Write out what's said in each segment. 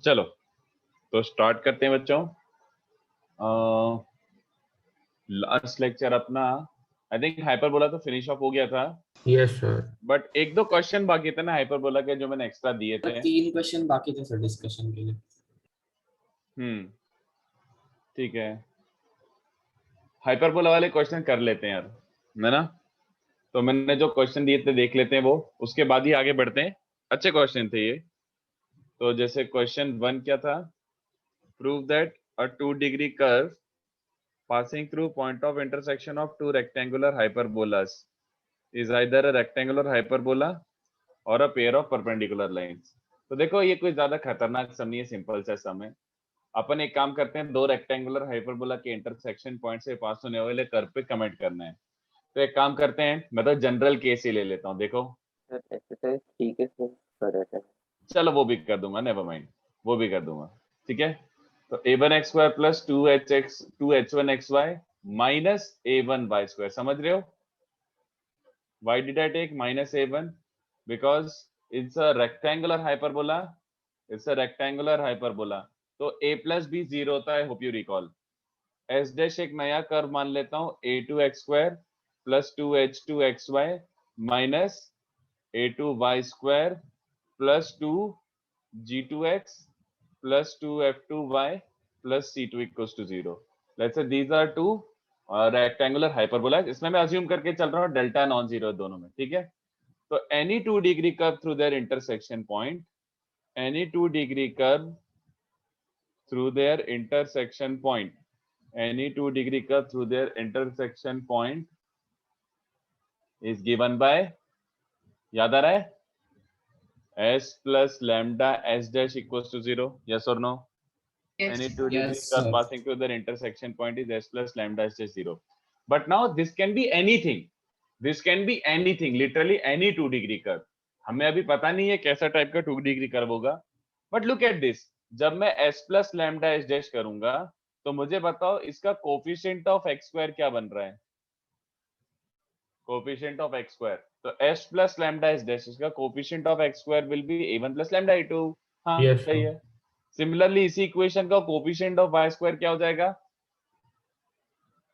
चलो तो स्टार्ट करते हैं बच्चों। लास्ट लेक्चर अपना आई थिंक हाइपरबोला तो फिनिश ऑफ हो गया था, यस सर। बट एक दो क्वेश्चन बाकी थे ना हाइपरबोला के जो मैंने एक्स्ट्रा दिए थे। 3 क्वेश्चन बाकी थे सर डिस्कशन के लिए। ठीक है, हाइपरबोला वाले क्वेश्चन कर लेते हैं यार, है ना। तो मैंने जो क्वेश्चन दिए थे देख लेते हैं वो, उसके बाद ही आगे बढ़ते हैं। अच्छे क्वेश्चन थे ये। तो जैसे क्वेश्चन 1 क्या था, prove that a 2 degree curve passing through point of intersection of two rectangular hyperbolas is either a rectangular hyperbola or a pair of perpendicular lines। तो देखो ये कोई ज्यादा खतरनाक सम नहीं है, सिंपल सा सम है। अपन एक काम करते हैं, दो रेक्टेंगुलर हाइपरबोला के इंटरसेक्शन पॉइंट से पास होने वाले कर्व पे कमेंट करना है। तो एक काम करते हैं, मैं तो जनरल केस ही ले लेता हूँ। देखो सर एक्सरसाइज ठीक है सर, कर रहे थे। चलो वो भी कर दूंगा, नेवर माइंड, वो भी कर दूंगा। ठीक है, तो a1x² plus 2h1xy minus a1y², समझ रहे हो। Why did I take minus a1? Because it's a rectangular hyperbola. It's a rectangular hyperbola. तो a plus b 0 होता है, hope you recall। s dash एक नया कर्व मान लेता हूँ, a2x² plus 2h2xy minus a2y² plus 2g2x plus 2f2y plus c2 equals to 0। Let's say these are two rectangular hyperbola। इसमें मैं assume करके चल रहा हूँ डेल्टा नॉन जीरो दोनों में, ठीक है। तो any 2 degree curve through their intersection point, any 2 degree curve through their intersection point, any 2 degree curve through their intersection point is given by, याद आ रहा है, s plus lambda s dash equals to 0, yes or no? Any 2 degree Yes, curve sir. passing through their intersection point is s plus lambda s dash 0। But now this can be anything, this can be anything, literally any 2 degree curve। हमें अभी पता नहीं है कैसा type का 2 degree curve होगा, but look at this. जब मैं s plus lambda s dash करूंगा तो मुझे बताओ इसका कोफिशिएंट ऑफ x² क्या बन रहा है, कोफिशिएंट ऑफ x²। तो s plus lambda s dash, इसका coefficient of x² will be a1 plus lambda a2। हाँ Yes, सही sir. है। सिमिलरली इसी इक्वेशन का कोफिशिएंट ऑफ y² क्या हो जाएगा,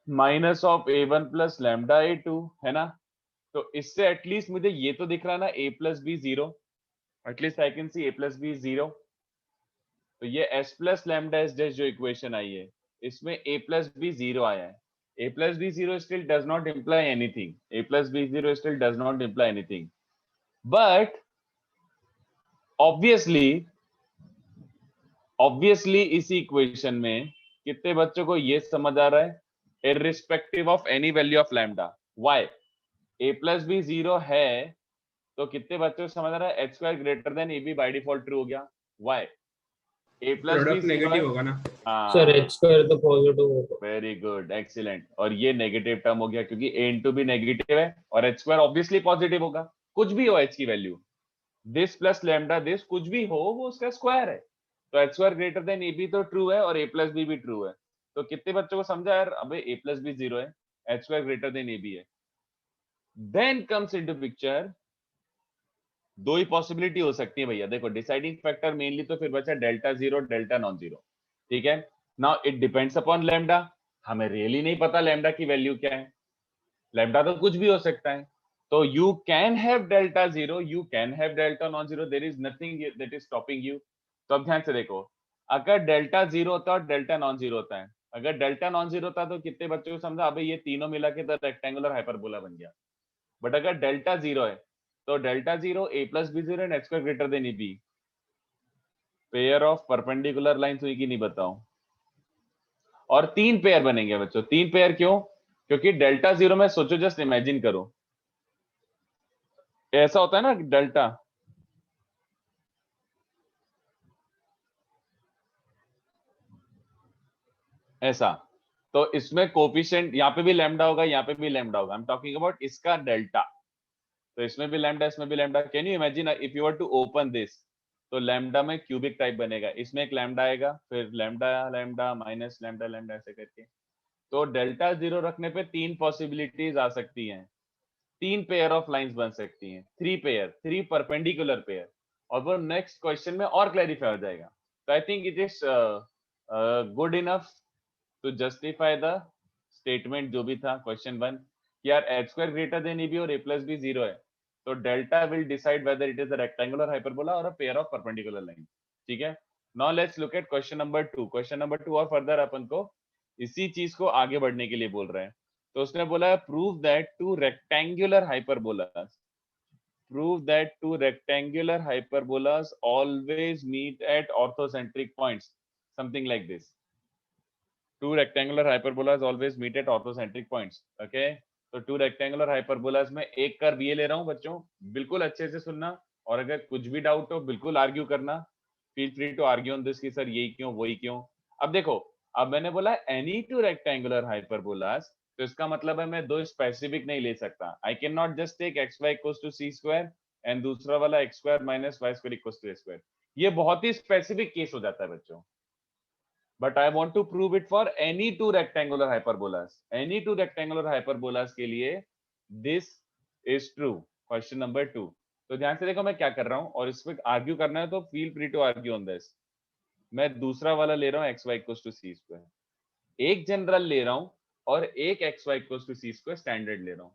minus of a1 plus lambda a2, है ना। तो इससे एटलीस्ट मुझे ये तो दिख रहा है ना, a plus B 0, at least I can see a plus B 0। तो ये s plus lambda s dash जो इक्वेशन आई है, इसमें a प्लस बी 0 आया है। a plus B 0 still does not imply anything, a plus B 0 still does not imply anything, but obviously इसी equation में कितने बच्चों को ये समझ आ रहा है, irrespective of any value of lambda y a plus B 0 है, तो कितने बच्चों को समझ आ रहा है h square greater than A B by default true हो गया। y a plus B product 0 है, नेगेटिव होगा ना। सर हाँ h स्क्वायर तो पॉजिटिव होगा। Very good excellent. और ये नेगेटिव टर्म हो गया क्योंकि a इंटू भी नेगेटिव है और h स्क्वायर ऑब्वियसली पॉजिटिव होगा। कुछ भी हो h की value, this plus lambda this, कुछ भी हो वो उसका स्क्वायर है। तो h square greater than A B तो ट्रू है और a प्लस बी भी ट्रू है। तो कितने बच्चों को समझा यार, अबे a प्लस बी 0 है, h square greater than A B है। देन कम्स इनटू पिक्चर, दो ही पॉसिबिलिटी हो सकती है भैया। देखो डिसाइडिंग फैक्टर मेनली तो फिर बचा डेल्टा 0 डेल्टा नॉन 0, ठीक है। Now it depends upon lambda, हमें रियली नहीं पता लैम्डा की वैल्यू क्या है, लैम्डा तो कुछ भी हो सकता है। तो you can have delta 0, you can have delta non 0, there is nothing that is stopping you. तो अब ध्यान से देखो, अगर डेल्टा 0 होता और डेल्टा नॉन 0 होता है, अगर डेल्टा नॉन 0 होता तो कितने बच्चों को समझा, अबे ये तीनों मिला के तो रेक्टेंगुलर हाइपरबोला बन गया। बट अगर डेल्टा 0 है तो delta 0 a plus B 0 and h square greater than A B, pair of perpendicular lines हुई कि नहीं बताओ। और 3 पेयर बनेंगे बच्चों, 3 पेयर क्यों, क्योंकि डेल्टा 0 में सोचो, जस्ट इमेजिन करो, ऐसा होता है ना डेल्टा, ऐसा। तो इसमें कोफिशिएंट यहाँ पे भी लैम्डा होगा, यहाँ पे भी लैम्डा होगा, आई एम टॉकिंग अबाउट इसका डेल्टा। तो इसमें भी लैम्डा, इसमें भी lambda. Can you imagine if you are to open this, तो लैम्डा में क्यूबिक टाइप बनेगा, इसमें एक लैम्डा आएगा, फिर lambda lambda minus lambda lambda ऐसे करके। तो डेल्टा 0 रखने पे 3 पॉसिबिलिटीज आ सकती हैं, 3 पेयर ऑफ लाइंस बन सकती हैं, 3 पेयर, 3 परपेंडिकुलर पेयर। और वो नेक्स्ट क्वेश्चन में और क्लैरिफाई हो जाएगा। So I think it is good enough to justify the statement जो भी था question 1 कि यार h square greater than ab और a plus b 0 है, तो delta will decide whether it is a rectangular hyperbola or a pair of perpendicular lines. ठीक है. Now let's look at question number 2. Question number 2 और further अपन को इसी चीज को आगे बढ़ने के लिए बोल रहे हैं. तो उसने बोला है prove that two rectangular hyperbolas always meet at orthocentric points, something like this. Two rectangular hyperbolas always meet at orthocentric points. Okay, तो two rectangular hyperbolas में एक कर्व ये ले रहा हूं बच्चों, बिल्कुल अच्छे से सुनना, और अगर कुछ भी डाउट हो बिल्कुल आर्ग्यू करना. Feel free to argue on this कि सर यही क्यों वही क्यों. अब देखो, अब मैंने बोला एनी टू रेक्टेंगुलर हाइपरबोलास, तो इसका मतलब है मैं दो स्पेसिफिक नहीं ले सकता. I can not just take X Y equals to C square and दूसरा वाला X square minus Y square equals to A square. ये बहुत ही स्पेसिफिक केस हो जाता है बच्चों. But I want to prove it for any two rectangular hyperbolas. Any two rectangular hyperbolas के लिए this is true. Question number 2. तो ध्यान से देखो मैं क्या कर रहा हूं, और इस पे आर्ग्यू करना है तो feel free to argue on this. मैं दूसरा वाला ले रहा हूं xy equals to c square. एक जनरल ले रहा हूं और एक xy equals to c square standard ले रहा हूं.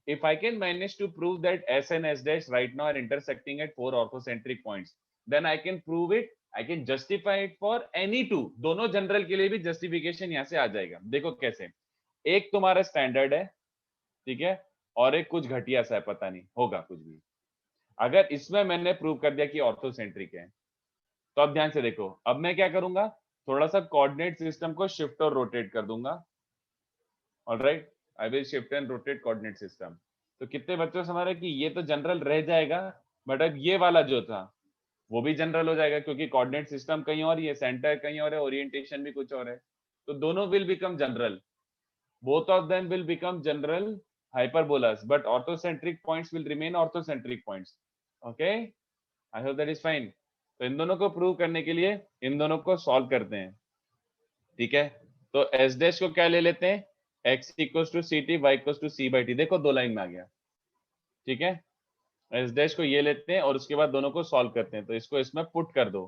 If I can manage to prove that s and s dash right now are intersecting at 4 orthocentric points, then I can prove it. I can justify it for any two. दोनों general के लिए भी justification यहां से आ जाएगा. देखो कैसे, एक तुम्हारा स्टैंडर्ड है, ठीक है, और एक कुछ घटिया सा है, पता नहीं होगा कुछ भी. अगर इसमें मैंने प्रूव कर दिया कि ऑर्थोसेंट्रिक है, तो अब ध्यान से देखो, अब मैं क्या करूंगा, थोड़ा सा कोऑर्डिनेट सिस्टम को शिफ्ट और रोटेट कर दूंगा. Alright, I will shift and rotate coordinate system. तो कितने बच्चों समझ रहे कि ये तो जनरल रह जाएगा, बट अब ये वाला जो था वो भी जनरल हो जाएगा, क्योंकि कोऑर्डिनेट सिस्टम कहीं और, ये सेंटर कहीं और है, ओरिएंटेशन भी कुछ और है. तो दोनों will become general. Both of them will become general hyperbolas, but orthocentric points will remain orthocentric points. Okay, I hope that is fine. तो इन दोनों को प्रूव करने के लिए इन दोनों को सॉल्व करते हैं. ठीक है, तो s डैश को क्या ले लेते हैं, x equals to C T Y equals to C by T. देखो दो लाइन में आ गया. ठीक है, एस डैश को ये लेते हैं और उसके बाद दोनों को सॉल्व करते हैं. तो इसको इसमें पुट कर दो.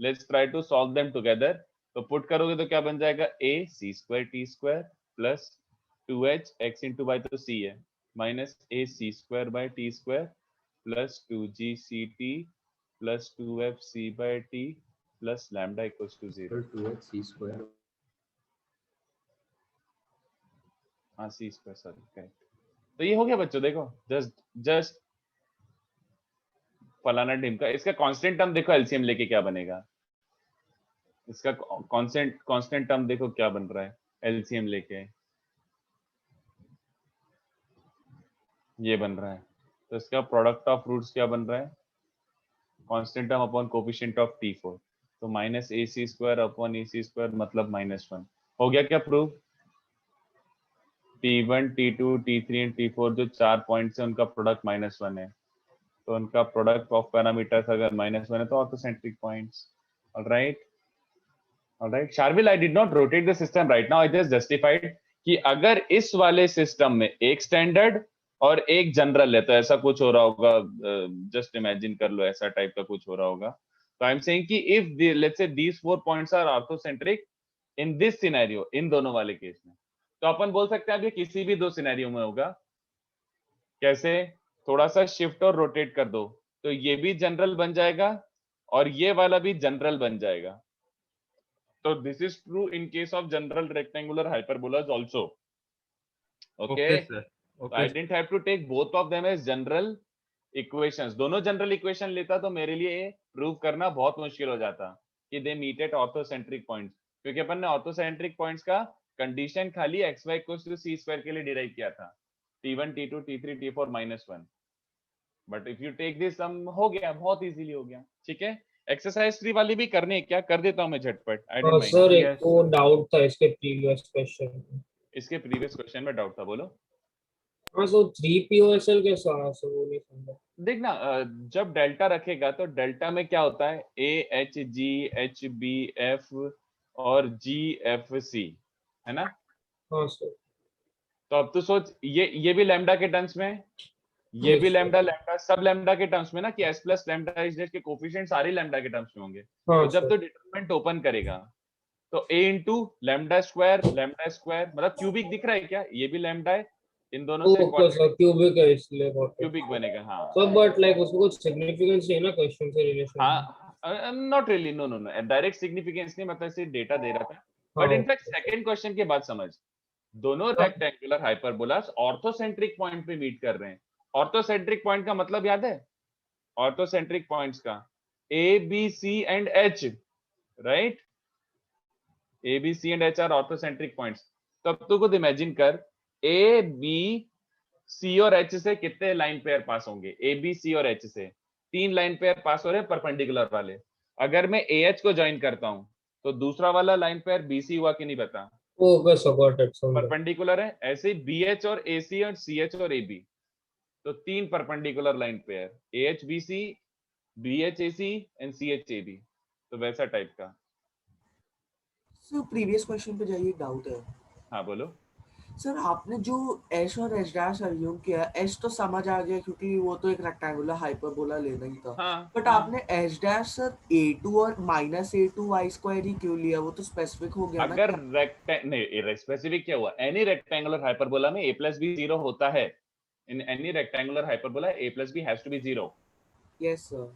Let's try to solve them together. तो पुट करोगे तो क्या बन जाएगा, a c square t square plus 2h x into Y, तो c है, minus a c square by t square plus 2g c t plus 2f c by t plus lambda equals to 0. 2h c square. हाँ c square, sorry, correct. तो ये हो गया बच्चों. देखो just फलाना ढिमका. इसका कांस्टेंट टर्म देखो एलसीएम लेके क्या बनेगा. इसका कांस्टेंट टर्म देखो क्या बन रहा है एलसीएम लेके, ये बन रहा है. तो इसका प्रोडक्ट ऑफ रूट्स क्या बन रहा है, constant term upon coefficient of t4. तो माइनस ए सी स्क्वायर अपॉन ए सी स्क्वायर मतलब -1. हो गया क्या prove. t1 t2 t3 and t4 जो 4 पॉइंट्स है उनका प्रोडक्ट -1 है. तो उनका प्रोडक्ट ऑफ पैरामीटर्स अगर -1 है तो orthocentric points. Alright, Sharvil, I did not rotate the system right now, I just justified कि अगर इस वाले सिस्टम में एक स्टैंडर्ड और एक जनरल है तो ऐसा कुछ हो रहा होगा. जस्ट इमेजिन कर लो ऐसा टाइप का कुछ हो रहा होगा. तो आई एम सेइंग कि if let's say these 4 points are orthocentric in this scenario, in दोनों वाले केस में, तो अपन बोल सकते हैं अब ये किसी भी दो सिनेरियो में होगा. कैसे, थोड़ा सा शिफ्ट और रोटेट कर दो तो ये भी जनरल बन जाएगा और ये वाला भी जनरल बन जाएगा. तो this is true in case of general rectangular hyperbolas also. Okay, sir. I didn't have to take both of them as general equations. दोनों जनरल इक्वेशन लेता तो मेरे लिए प्रूव करना बहुत मुश्किल हो जाता कि they meet at orthocentric points, क्योंकि अपन ने ऑर्थोसेंट्रिक पॉइंट्स का कंडीशन खाली xy equals to c square के लिए डिराइव किया था, t1 t2 t3 t4 -1. But if you take this sum, हो गया, बहुत इजीली हो गया. ठीक है, एक्सरसाइज 3 वाली भी करनी है क्या, कर देता हूं मैं झटपट. I don't mind. सर एक तो डाउट था इसके प्रीवियस क्वेश्चन. इसके प्रीवियस क्वेश्चन में डाउट था, बोलो. हाँ, सो 3POSL के साथ सो वो नहीं समझा. देखना, जब डेल्टा रखेगा तो डेल्टा में क्या होता है, A H G H B F और जी एफ सी, है ना. हाँ सर. तो अब तो सोच, ये भी लैम्डा के टर्म्स में है, ये Yes, भी sir. लैम्डा लैम्डा सब लैम्डा के टर्म्स में ना, कि s प्लस लैम्डा इज के कोफिशिएंट सारे लैम्डा के टर्म्स में होंगे। हाँ तो जब सर। तो डिटरमिनेंट ओपन करेगा तो a इंटू लैम्डा स्क्वायर मतलब क्यूबिक दिख रहा है क्या, ये भी लैम्डा है, इन दोनों से ओके सर, क्यूबिक है इसलिए क्यूबिक बनेगा। हाँ सब, बट लाइक उसको कुछ सिग्निफिकेंस है ना क्वेश्चन से रिलेशन। हाँ, not really, no no no, direct significance नहीं, मतलब सिर्फ डेटा दे रहा था। हाँ बट इनफैक्ट सेकंड क्वेश्चन के बाद समझ, दोनों हाँ रेक्टेंगुलर हाइपरबोलास ऑर्थोसेंट्रिक पॉइंट पे मीट कर रहे हैं। ऑर्थोसेंट्रिक पॉइंट का मतलब याद है, ऑर्थोसेंट्रिक पॉइंट्स का A B C and H, right, A B C and H are orthocentric points. तो अब तू खुद इमेजिन कर, ए बी सी और एच से कितने लाइन पेयर पास होंगे, ए बी सी और एच से 3 लाइन पेयर पास हो रहे हैं परपेंडिकुलर वाले। अगर मैं ए एच को ज्वाइन करता हूं तो दूसरा वाला लाइन पेयर बी सी हुआ कि नहीं बता, ओके सर, गॉट इट, समझा। परपेंडिकुलर है। ऐसे ही बी एच और ए सी और सी एच और ए बी, तो 3 perpendicular line pair, A H B C, B H A C and C H A B, तो वैसा टाइप का। सर प्रीवियस क्वेश्चन पे जाइए, डाउट है। हाँ बोलो। सर आपने जो एस और एच डैश अज्यूम किया, एस तो समझ आ गया क्योंकि वो तो एक रेक्टेंगुलर हाइपरबोला लेना ही था। हाँ बट हाँ। आपने एच डैश सर a2 और माइनस a2 वाई स्क्वायर ही क्यों लिया? वो तो स्पेसिफिक हो गया ना। अगर नहीं, स्पेसिफिक क्या हुआ, एनी रेक्टेंगुलर हाइपरबोला में a प्लस बी 0 होता है। In any rectangular hyperbola a plus B has to be 0। Yes sir.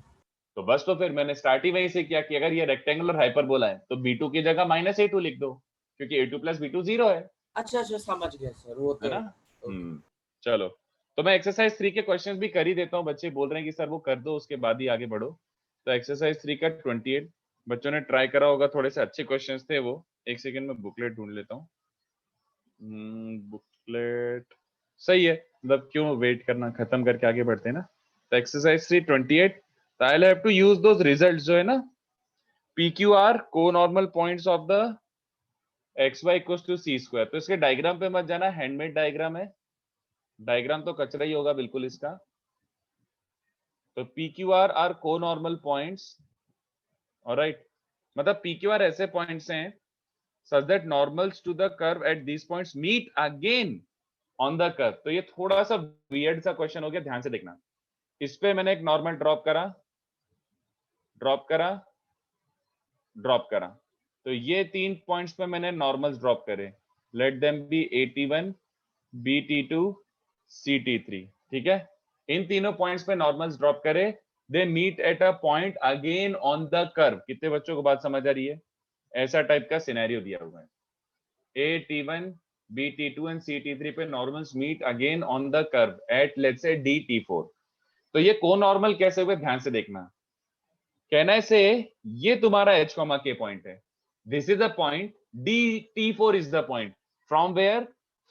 तो बस, तो फिर मैंने स्टार्ट ही वहीं से किया कि अगर ये रेक्टेंगुलर हाइपरबोला है तो b2 की जगह माइनस a2 लिख दो, क्योंकि a2 प्लस b2 0 है अच्छा अच्छा, समझ गया सर, वो है तो ना। चलो, तो मैं एक्सरसाइज 3 के क्वेश्चंस भी कर ही देता हूँ। बच्चे बोल रहे हैं कि सर वो कर दो, उसके बाद ही आगे बढ़ो। तो एक्सरसाइज 3 का 28 बच्चों ने ट्राई करा होगा, थोड़े से अच्छे क्वेश्चंस थे वो। एक सेकंड में बुकलेट ढूंढ लेता हूँ। बुकलेट सही है, मतलब क्यों वेट करना, खत्म करके आगे बढ़ते हैं ना। तो एक्सरसाइज 328, तो I have to use those results जो है ना, PQR को normal points of the XY equals to C square. तो इसके डायग्राम पे मत जाना, हैंडमेड डायग्राम है, डायग्राम तो कचरा ही होगा बिल्कुल इसका। तो PQR आर को नॉर्मल पॉइंट्स, ऑलराइट, मतलब PQR ऐसे पॉइंट्स हैं such that normals to the curve at these points meet again on the curve। तो ये थोड़ा सा वियर्ड सा क्वेश्चन हो गया, ध्यान से देखना। इस पे मैंने एक नॉर्मल ड्रॉप करा, ड्रॉप करा, तो ये 3 पॉइंट्स पे मैंने नॉर्मल्स ड्रॉप करे। Let them be AT1, BT2, CT3, ठीक है। इन तीनों पॉइंट्स पे नॉर्मल्स ड्रॉप करे, they meet at a point again on the curve. कितने बच्चों को बात समझ आ रही है? ऐसा टाइप का सिनेरियो दिया हुआ है, AT1, BT2 and CT3 पे normals meet again on the curve at let's say DT4। तो ये को नॉर्मल कैसे हुए, ध्यान से देखना। कहना से ये तुम्हारा H, K पॉइंट है, this is the point, DT4 is the point from where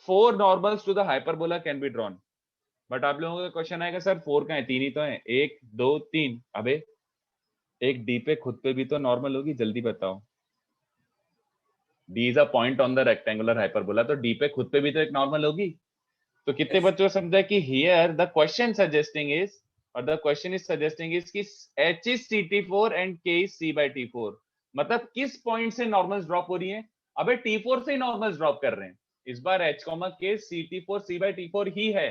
4 normals to the hyperbola can be drawn. But आप लोगों का क्वेश्चन आएगा, सर 4 का है, 3 ही तो है, 1 2 3। अबे एक D पे खुद पे भी तो नॉर्मल होगी, जल्दी बताओ। D is a point on the rectangular hyperbola, तो D पे खुद पे भी तो एक नॉर्मल होगी। तो कितने बच्चों को समझा कि here the question suggesting is, or the question is suggesting is कि H is CT4 and K is C by T4। मतलब किस पॉइंट से नॉर्मल्स ड्रॉप हो रही है? अबे T4 से ही नॉर्मल्स ड्रॉप कर रहे हैं। इस बार H, K CT4 C by T4 ही है।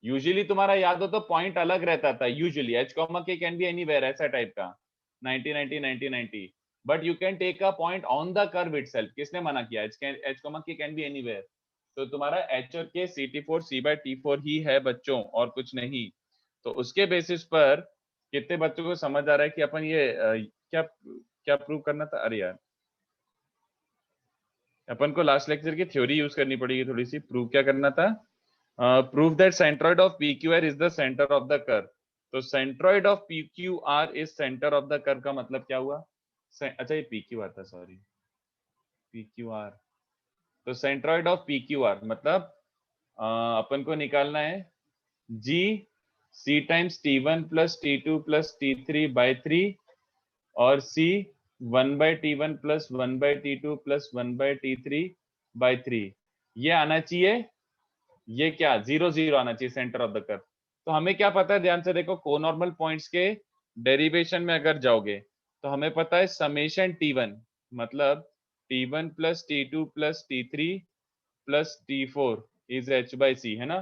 यूजुअली तुम्हारा याद हो तो पॉइंट अलग रहता था, usually H, K can be anywhere, ऐसा टाइप का 90 90 90 90, but you can take a point on the curve itself. किसने मना किया? H, K can be anywhere. तो तुम्हारा H और K CT4 C by T4 ही है बच्चों, और कुछ नहीं। तो उसके बेसिस पर कितने बच्चों को समझ आ रहा है कि अपन ये क्या क्या प्रूव करना था? अरे यार, अपन को लास्ट लेक्चर की थ्योरी यूज करनी पड़ेगी थोड़ी सी। प्रूव क्या करना था? Prove that centroid of PQR is the centre of the curve. तो centroid of PQR is centre of the curve का मतलब क्या हुआ? अच्छा ये PQR था, सॉरी, PQR। तो सेंट्रॉइड ऑफ PQR मतलब अपन को निकालना है G C times T1 plus T2 plus T3 by 3 और C 1 by T1 plus 1 by T2 plus 1 by T3 by 3। ये आना चाहिए, ये क्या 0 0 आना चाहिए सेंटर ऑफ द कर्व। तो हमें क्या पता है, ध्यान से देखो, कोनॉर्मल पॉइंट्स के डेरिवेशन में अगर जाओगे तो हमें पता है समेशन T1 मतलब T1 plus T2 plus T3 plus T4 is H by C, है ना।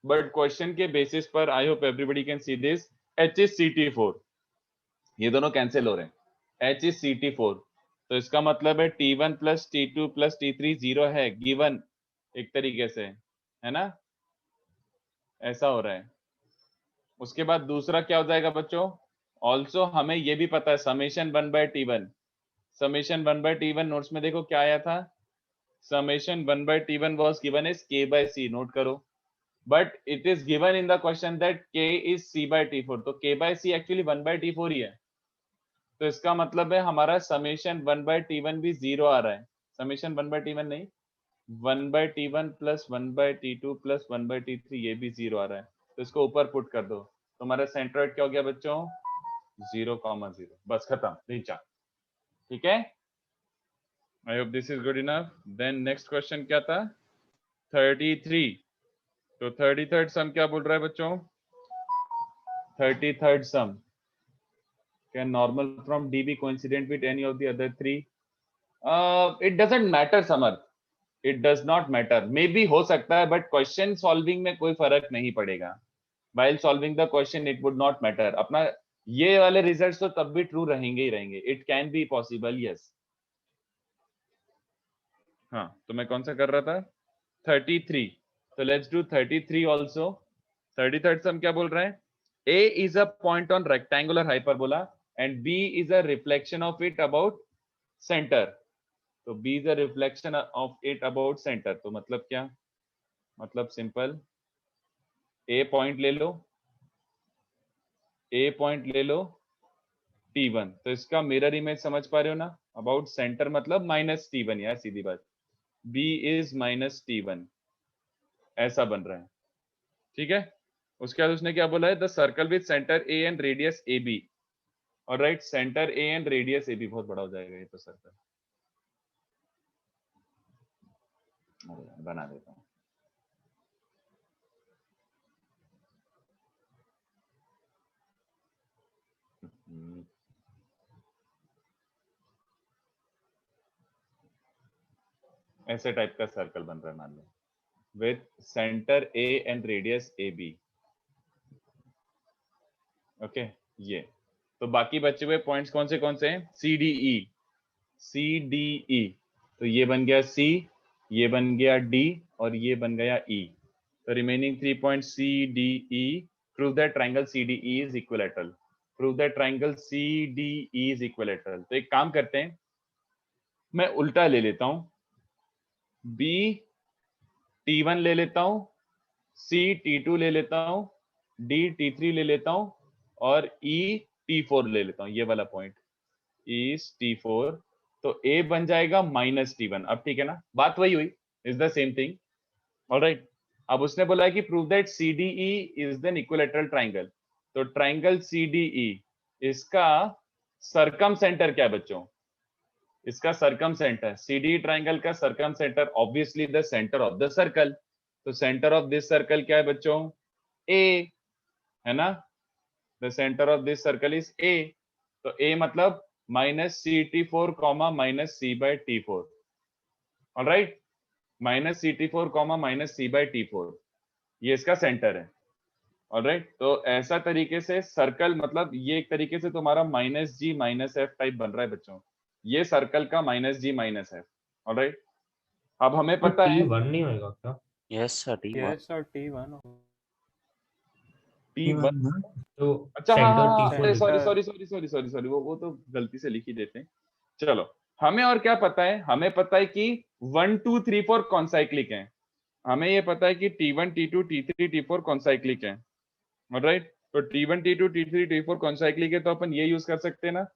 बट क्वेश्चन के बेसिस पर I hope everybody can see this, H is CT4, ये दोनों कैंसिल हो रहे हैं, H is CT4, तो इसका मतलब है T1 plus T2 plus T3 0 है, गिवन एक तरीके से, है ना, ऐसा हो रहा है। उसके बाद दूसरा क्या हो जाएगा बच्चों, ऑल्सो हमें ये भी पता है summation 1/T1, summation 1/T1 notes में देखो क्या आया था, summation 1/T1 was given as K/C, note करो, but it is given in the question that K is C/T4, तो K/C एक्चुअली 1/T4 ही है, तो इसका मतलब है हमारा समेशन 1/T1 भी 0 आ रहा है, समेशन 1/T1 नहीं, 1/T1 plus 1/T2 plus 1/T3 ये भी 0 आ रहा है, तो इसको ऊपर पुट कर दो, तो हमारा सेंट्रोइड क्या हो गया बच्चों, 0,0, बस खत्म, नीचा, ठीक है। I hope this is good enough. Then next question क्या था, 33, तो 33rd सम क्या बोल रहा है बच्चों, 33rd some, can normal from D be coincident with any of the other three? It doesn't matter Samarth, it does not matter, maybe हो सकता है, but question solving में कोई फर्क नहीं पड़ेगा, while solving the question it would not matter, अपना ये वाले रिजल्ट्स तो तब भी ट्रू रहेंगे ही रहेंगे, it can be possible, yes। हाँ, तो मैं कौन सा कर रहा था, 33, तो लेट्स डू 33 ऑल्सो। 33rd सम क्या बोल रहे हैं, A is a point on rectangular hyperbola and B is a reflection of it about center, तो B is a reflection of it about center, तो मतलब क्या, मतलब सिंपल, A पॉइंट ले लो, A पॉइंट ले लो T1, तो इसका मिरर इमेज समझ पा रहे हो ना, अबाउट सेंटर मतलब -T1 यार, सीधी बात, B is -T1, ऐसा बन रहा है, ठीक है। उसके बाद उसने क्या बोला है, the circle with centre A and radius AB, और right centre A and radius AB, बहुत बड़ा हो जाएगा ये तो सर्कल, बना देता हूँ, ऐसे टाइप का सर्कल बन रहा है मान लो, with centre A and radius AB, okay ये, तो बाकी बचे हुए पॉइंट्स कौन से हैं, CDE, तो ये बन गया C, ये बन गया D और ये बन गया E, तो remaining 3 points CDE, prove that triangle CDE is equilateral, prove that triangle CDE is equilateral. तो एक काम करते हैं, मैं उल्टा ले लेता हूं, B T1 ले लेता हूं, C T2 ले लेता हूं, D T3 ले लेता हूं और E T4 ले लेता हूं, ये वाला पॉइंट is T4, तो A बन जाएगा -T1, अब ठीक है ना, बात वही हुई, is the same thing, alright. अब उसने बोला है कि prove that CDE is an equilateral triangle, तो ट्रायंगल CDE, इसका सरकम सेंटर क्या है बच्चों, इसका सरकम सेंटर, CDE ट्रायंगल का circumcentre obviously the centre of the circle, तो सेंटर ऑफ दिस सर्कल क्या है बच्चों, A, है ना, the centre of this circle is A, तो A मतलब -CT4, -C/T4, alright, -CT4, -C/T4, ये इसका सेंटर है, ऑलराइट। तो ऐसा तरीके से सर्कल, मतलब ये एक तरीके से तुम्हारा -G -F टाइप बन रहा है बच्चों, ये सर्कल का -G -F, ऑलराइट। अब हमें पता है T1 नहीं होएगा क्या? Yes sir, yes sir, T1 T1, तो अच्छा हाँ सेंटर हाँ, T4 सॉरी, वो तो गलती से लिख ही देते हैं, चलो। हमें और क्या पता है, हमें पता है कि 1 2 3 4 कॉन्साइक्लिक है, हमें ये पता है कि T1 T2 T3 T4 concyclic है, ऑलराइट। तो T1 T2 T3 T4 concyclic है, तो अपन ये यूज कर सकते हैं ना,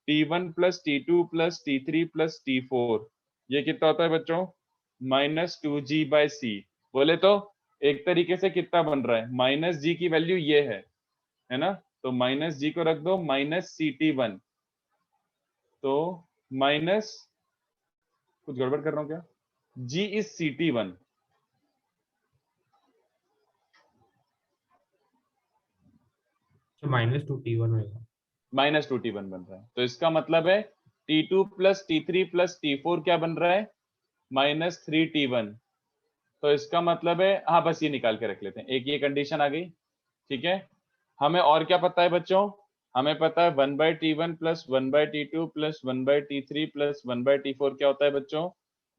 T1 plus T2 plus T3 plus T4, ये कितना होता है बच्चों, -2G/C, बोले तो एक तरीके से कितना बन रहा है, -G की वैल्यू ये है ना, तो -G को रख दो -CT1, तो माइनस, कुछ गड़बड़ कर रहा हूं क्या, G इज CT1, तो -2T1 होएगा, -2T1 बन रहा है, तो इसका मतलब है T2 plus T3 plus T4 क्या बन रहा है, -3T1, तो इसका मतलब है, हाँ बस ये निकाल के रख लेते हैं, एक ये कंडीशन आ गई, ठीक है। हमें और क्या पता है बच्चों, हमें पता है 1/T1 plus 1/T2 plus 1/T3 plus 1/T4 क्या होता है बच्चों,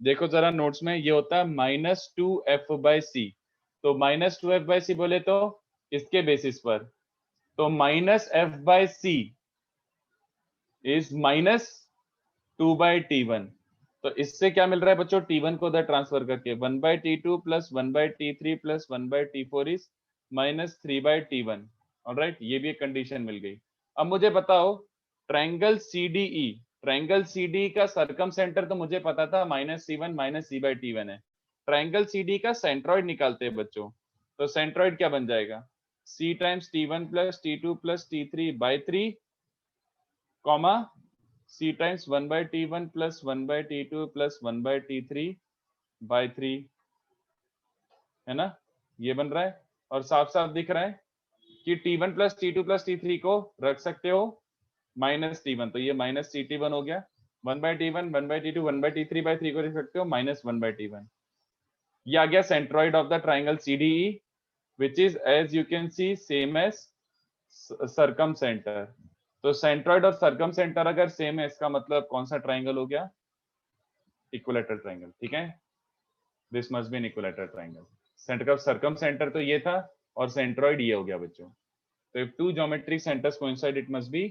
देखो जरा नोट्स में, ये होता है -2f/c। तो -2f/c बोले तो इसके बेसिस पर, तो -f/c इज -2/T1। तो इससे क्या मिल रहा है बच्चों, T1 को उधर ट्रांसफर करके 1/T2 plus 1/T3 plus 1/T4 is -3/T1। Alright, ये भी एक कंडीशन मिल गई। अब मुझे बताओ ट्रायंगल CDE, ट्रायंगल CDE का सर्कम सेंटर तो मुझे पता था -C1 -C/T1 है। ट्रायंगल CD का सेंट्रॉइड निकालते हैं बच्चों, तो सेंट्रॉइड क्या बन जाएगा, C times T1 plus T2 plus T3/3 comma C times 1/T1 plus 1/T2 plus 1/T3/3, है ना, ये बन रहा है। और साफ साफ दिख रहा है कि T1 plus T2 plus T3 को रख सकते हो -T1, तो ये -CT1 हो गया। 1/T1 1/T2 1/T3/3 को रख सकते हो -1/T1। ये आ गया centroid of the triangle CDE which is as you can see same as circum centre. तो सेंट्रॉइड और सर्कम सेंटर अगर सेम है, इसका मतलब कौन सा ट्राइंगल हो गया, इक्विलेटरल ट्राइंगल, ठीक है। This must be an equilateral triangle. Centre का सर्कम सेंटर तो ये था और सेंट्रॉइड ये हो गया बच्चों। तो if two geometric centres coincide it must B,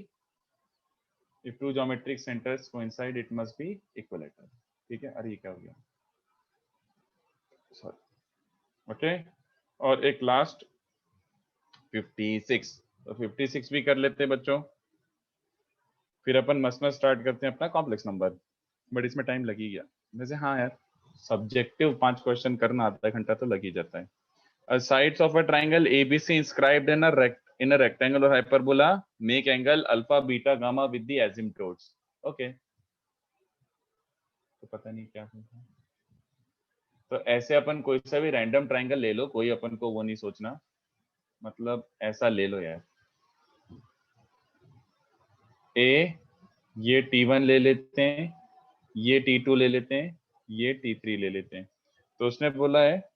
if two geometric centres coincide it must B equilateral, ठीक है। अरे ये क्या हो गया, सॉरी, ओके। और एक लास्ट 56, तो 56 भी कर लेते हैं बच्चों, फिर अपन मस्त स्टार्ट करते हैं अपना कॉम्प्लेक्स नंबर, बट इसमें टाइम लग ही गया वैसे। हाँ यार, सब्जेक्टिव 5 क्वेश्चन करना आधा घंटा तो लग ही जाता है। Sides of a triangle ABC inscribed in a rectangle or hyperbola make angle alpha beta gamma with the asymptotes, okay। तो पता नहीं क्या है। तो ऐसे अपन कोई सा भी रैंडम ट्राइंगल ले लो, कोई अपन को वो नहीं सोचना, मतलब ऐसा ले लो यार, ए ये T1 ले लेते हैं, ये T2 ले लेते हैं, ये T3 ले लेते हैं। तो उसने बोला है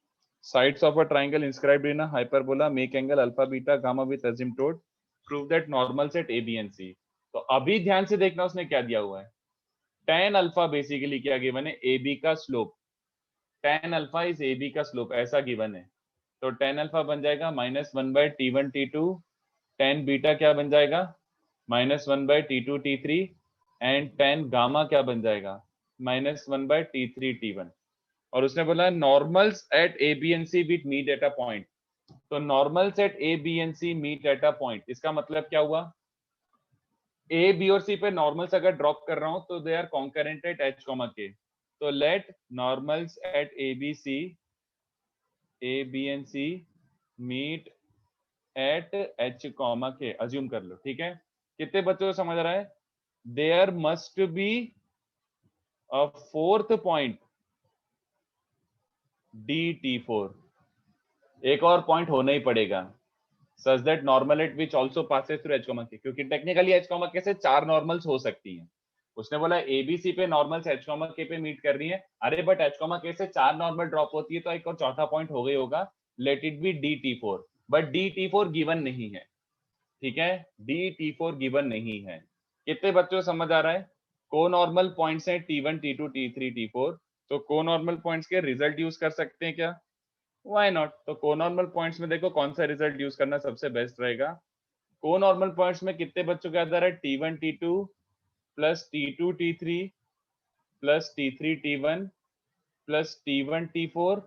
sides of a triangle inscribed in a hyperbola make angle alpha beta gamma with asymptote, prove that normals at A B and C। तो अभी ध्यान से देखना उसने क्या दिया हुआ है, tan अल्फा बेसिकली क्या गिवन है, AB का slope, tan alpha is AB का स्लोप, ऐसा गिवन है। तो tan अल्फा बन जाएगा -1/T1 T2, tan बीटा क्या बन जाएगा -1/T2 T3, and tan gamma क्या बन जाएगा -1/T3 T1। और उसने बोला normals at A B and C with meet at a point. तो normals at A B and C meet at a point, इसका मतलब क्या हुआ, A B और C पे नॉर्मल्स अगर ड्रॉप कर रहा हूं तो they are concurrent at H, K। तो let normals at A B and C meet at H, K, assume कर लो, ठीक है। कितने बच्चों को समझ रहा है, there must be a fourth point DT4, एक और पॉइंट होना ही पड़ेगा, such that normal at which also passes through H, K, क्योंकि टेक्निकली H, K से 4 नॉर्मल्स हो सकती हैं। उसने बोला ABC पे नॉर्मल्स H, K पे मीट कर रही है, अरे बट H, K से 4 नॉर्मल ड्रॉप होती है, तो एक और चौथा पॉइंट हो गई होगा, late it B DT4, but DT4 given नहीं है, ठीक है, DT4 गिवन नहीं है। कितने बच्चों को समझ आ रहा है, को नॉर्मल पॉइंट्स हैं T1 T2 T3 T4, तो को नॉर्मल पॉइंट्स के रिजल्ट यूज कर सकते हैं क्या, व्हाई नॉट। तो कोनॉर्मल पॉइंट्स में देखो कौन सा रिजल्ट यूज करना सबसे बेस्ट रहेगा। कोनॉर्मल पॉइंट्स में कितने बच्चों के अंदर है, T1 T2 plus T2 T3 plus T3 T1 plus T1 T4,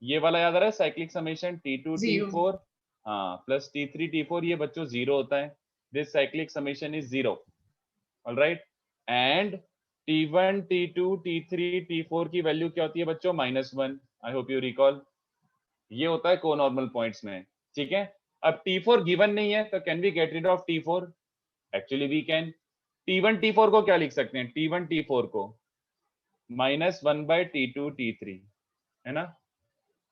ये वाला याद आ रहा है साइक्लिक समेशन T2 T4, हाँ, प्लस T3 T4, ये बच्चों 0 होता है, this cyclic summation is 0, alright. And T1 T2 T3 T4 की वैल्यू क्या होती है बच्चों, -1, आई होप यू रिकॉल, ये होता है कोनॉर्मल पॉइंट्स में, ठीक है। अब T4 गिवन नहीं है, तो can we get rid of T4, actually we can. T1 T4 को क्या लिख सकते हैं, T1 T4 को -1/T2 T3, है ना।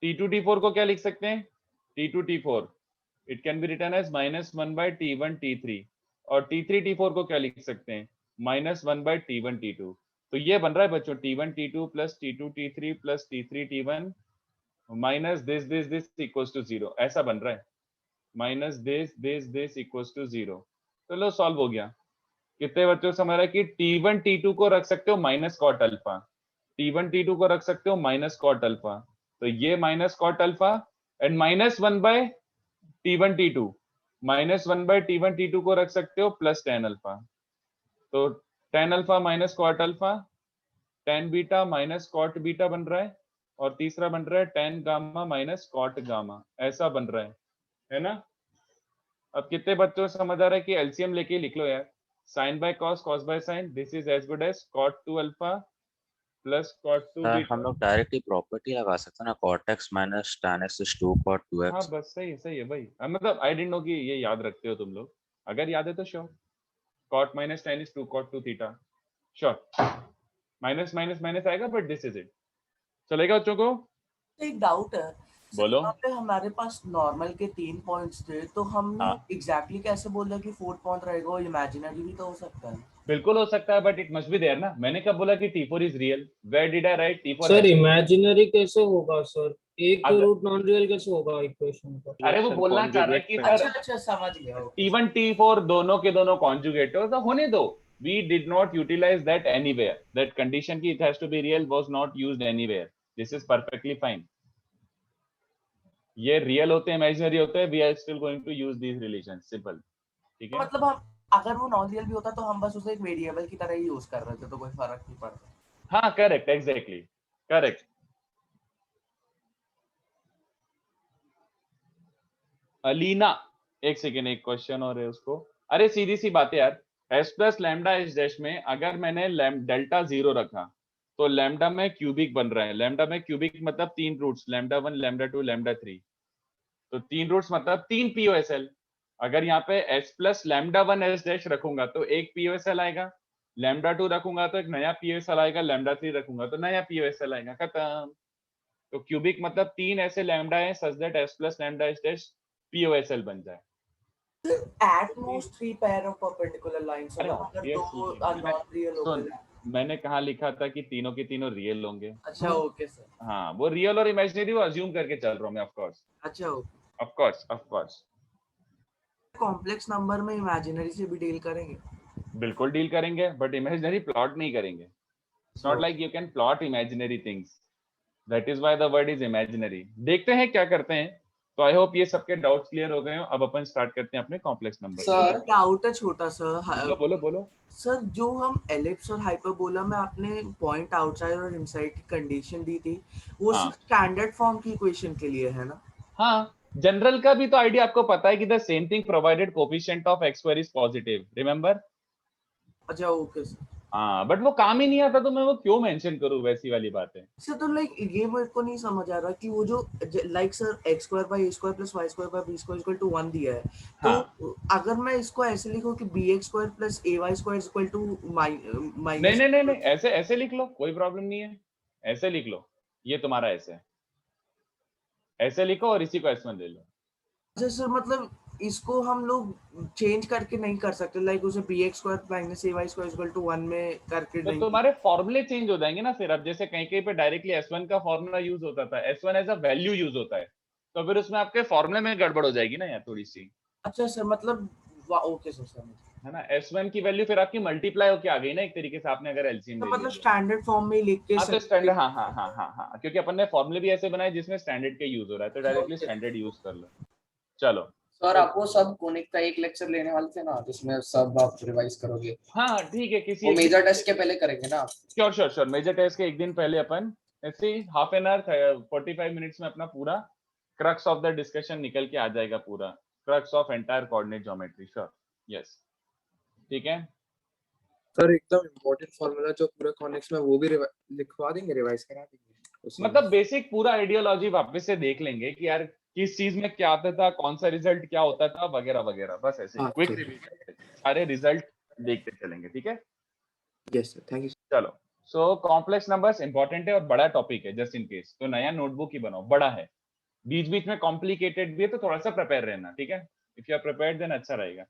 T2 T4 को क्या लिख सकते हैं, T2 T4 it can be written as -1/T1 T3, और T3 T4 को क्या लिख सकते हैं, -1/T1 T2। तो ये बन रहा है बच्चों T1 T2 plus T2 T3 plus T3 T1 minus this equals to 0, ऐसा बन रहा है। Minus this equals to 0। तो लो सॉल्व हो गया। कितने बच्चों को समझ रहा है कि T1 T2 को रख सकते हो minus cot alpha, T1 T2 को रख सकते हो माइनस कॉट अल्फा, तो ये minus cot alpha and minus 1 by T1 T2, minus 1 by T1 T2 को रख सकते हो प्लस टेन अल्फा, तो tan alpha minus cot alpha, tan beta minus cot beta बन रहा है, और तीसरा बन रहा है tan gamma minus cot gamma, ऐसा बन रहा है ना। अब कितने बच्चों को समझ आ रहा है कि एलसीएम लेके लिख लो यार, sine by cos, cos by sine, this is as good as cot 2 alpha plus cot 2 sir हम बीटा। लोग डायरेक्टली प्रॉपर्टी लगा सकते हैं ना, cot x minus tan x is 2 cot 2x। हाँ बस सही है भाई। मतलब आई डिडंट नो कि ये याद रखते हो तुम लोग, अगर याद है तो sure. Cot minus tan is 2 cot 2 theta, sure. Minus minus minus आएगा बट दिस इज इट। चलेगा बच्चों को? एक डाउट है सर, बोलो। यहाँ पे हमारे पास नॉर्मल के 3 पॉइंट्स थे, तो हमने हाँ। एग्जैक्टली कैसे बोला कि 4th पॉइंट रहेगा, और इमेजिनरी भी तो हो सकता है। बिल्कुल हो सकता है but it must be there ना। मैंने कब बोला कि T4 is real? Where did I write T4 sir has to be- imaginary कैसे होगा सर? एक अगर रूट नॉन रियल कैसे होगा इक्वेशन का? अरे वो बोलना चाह रहा है कि सर अच्छा समझ गया। T1 T4 दोनों के दोनों कॉन्जुगेट हो तो होने दो। We did not utilize that anywhere. That condition ki it has to be real was not used anywhere. This is perfectly fine. ये रियल होते हैं, इमेजिनरी होते हैं, we are still going to use these relations. Simple. ठीक है? मतलब हम अगर वो नॉन रियल भी होता तो हम बस उसे एक वेरिएबल की तरह ही यूज कर रहे थे, तो कोई फर्क नहीं पड़ता। हाँ करेक्ट, एग्जैक्टली करेक्ट। अलीना, एक सेकेंड, एक क्वेश्चन और है उसको। अरे सीधी सी बात है यार, S plus lambda S dash में अगर मैंने डेल्टा 0 रखा तो लैम्डा में क्यूबिक बन रहा है। लैम्डा में क्यूबिक मतलब 3 रूट्स, लैम्डा 1 लैम्डा 2 लैम्डा 3, तो 3 रूट्स मतलब 3 पीओएसएल। अगर यहाँ पे S plus lambda 1 S dash रखूंगा तो एक पीओएसएल आएगा, लैम्डा 2 रखूंगा तो एक नया पीओएसएल आएगा, लैम्डा 3 रखूंगा तो नया पीओएसएल आएगा, खत्म। तो क्यूबिक मतलब 3 ऐसे लैम्डा है such that S plus lambda S dash POSL बन जाए। At most 3 pair of perpendicular lines अरे, अगर ये दो सुन, नॉन रियल हो सुन, गए। मैंने कहा लिखा था कि तीनों के तीनों रियल होंगे। अच्छा ओके सर। हाँ, वो रियल और इमेजिनरी वो अज्यूम करके चल रहा हूँ मैं, ऑफ कोर्स अच्छा okay. Of course of course. Complex number में इमेजिनरी से भी डील करेंगे? बिल्कुल डील करेंगे बट इमेजिनरी प्लॉट नहीं करेंगे। It's not like you can plot imaginary things, that is why the word is imaginary. देखते हैं क्या करते हैं। तो आई होप ये सबके डाउट्स क्लियर हो गए हो। अब अपन स्टार्ट करते हैं अपने कॉम्प्लेक्स नंबर। सर डाउट है छोटा सा। बोलो बोलो बोलो। सर जो हम एलिप्स और हाइपरबोला में आपने पॉइंट आउटसाइड और इनसाइड की कंडीशन दी थी, वो हाँ। सिर्फ स्टैंडर्ड फॉर्म की इक्वेशन के लिए है ना? हाँ, जनरल का भी तो आइडिया आपको पता है कि the same thing provided coefficient of x square is positive, remember? अच्छा ओके सर। हाँ, बट वो काम ही नहीं आता तो मैं वो क्यों मेंशन करूं, वैसी वाली बात है। सर तो लाइक ये मेरे को नहीं समझ आ रहा कि वो जो like sir X square by A square plus Y square by B square equal to 1 दिया है, तो हाँ। अगर मैं इसको ऐसे लिखूं कि B X square plus A Y square equal to नहीं माइनस। नहीं नहीं नहीं, ऐसे ऐसे लिख लो, कोई प्रॉब्लम नहीं है, ऐसे लिख लो। ये तुम्हारा ऐसे लिखो और इसी को S1 ले लो। अच्छा सर, मतलब इसको हम लोग चेंज करके नहीं कर सकते, लाइक उसे B X square minus A Y square equal to 1 में करके तो नहीं? तुम्हारे फॉर्मूले चेंज हो जाएंगे ना फिर। अब जैसे कहीं कहीं पे डायरेक्टली S1 का फॉर्मूला यूज होता था, S1 as a value use होता है, तो फिर उसमें आपके फॉर्मूले में गड़बड़ हो जाएगी ना यार थोड़ी सी, अच्छा सर, मतलब ओके सर समझ। है ना। S1 की वैल्यू फिर आपकी मल्टीप्लाई होके आ गई ना एक तरीके से, आपने अगर एलसीएम तो ले मतलब लिया तो। स्टैंडर्ड फॉर्म में लिख के हाँ तो स्टैंडर्ड, हाँ हाँ हाँ हाँ हाँ, क्योंकि अपन ने फॉर्मूले भी ऐसे बनाए जिसमें स्टैंडर्ड के यूज हो रहा है, तो डायरेक्टली स्टैंडर्ड यूज कर लो। चलो सर आप वो सब कोनिक का एक लेक्चर लेने वाले थे ना, जिसमें सब आप रिवाइज करोगे? हाँ ठीक है, किसी वो एक मेजर टेस्ट के पहले करेंगे ना? Sure sure sure, major test के एक दिन पहले अपन ऐसे हाफ एन आवर 45 मिनट्स में अपना पूरा क्रक्स ऑफ द डिस्कशन निकल के आ जाएगा, पूरा crux of entire coordinate geometry. Sure, yes, ठीक है। सर एकदम इम्पोर्टेंट फॉर्मूला जो पूरा कॉनिक्स में, वो भी लिखवा देंगे, रिवाइज करा देंगे उसी में। मतलब बेसिक पूरा आइडियोलॉजी वापस से देख लेंगे कि यार किस चीज में क्या आता था, कौन सा रिजल्ट क्या होता था, वगैरह वगैरह, बस ऐसे हाँ, क्विक ठीक। रिवीजन, सारे रिजल्ट देखते चलेंगे, ठीक है। Yes sir, thank you. चलो, सो कॉम्प्लेक्स नंबर्स इंपॉर्टेंट है और बड़ा टॉपिक है, जस्ट इन केस तो नया नोटबुक ही बनाओ, बड़ा है, बीच बीच में कॉम्प्लिकेटेड भी है, तो थोड़ा सा प्रिपेयर रहना, ठीक है। If you are prepared then अच्छा रहेगा।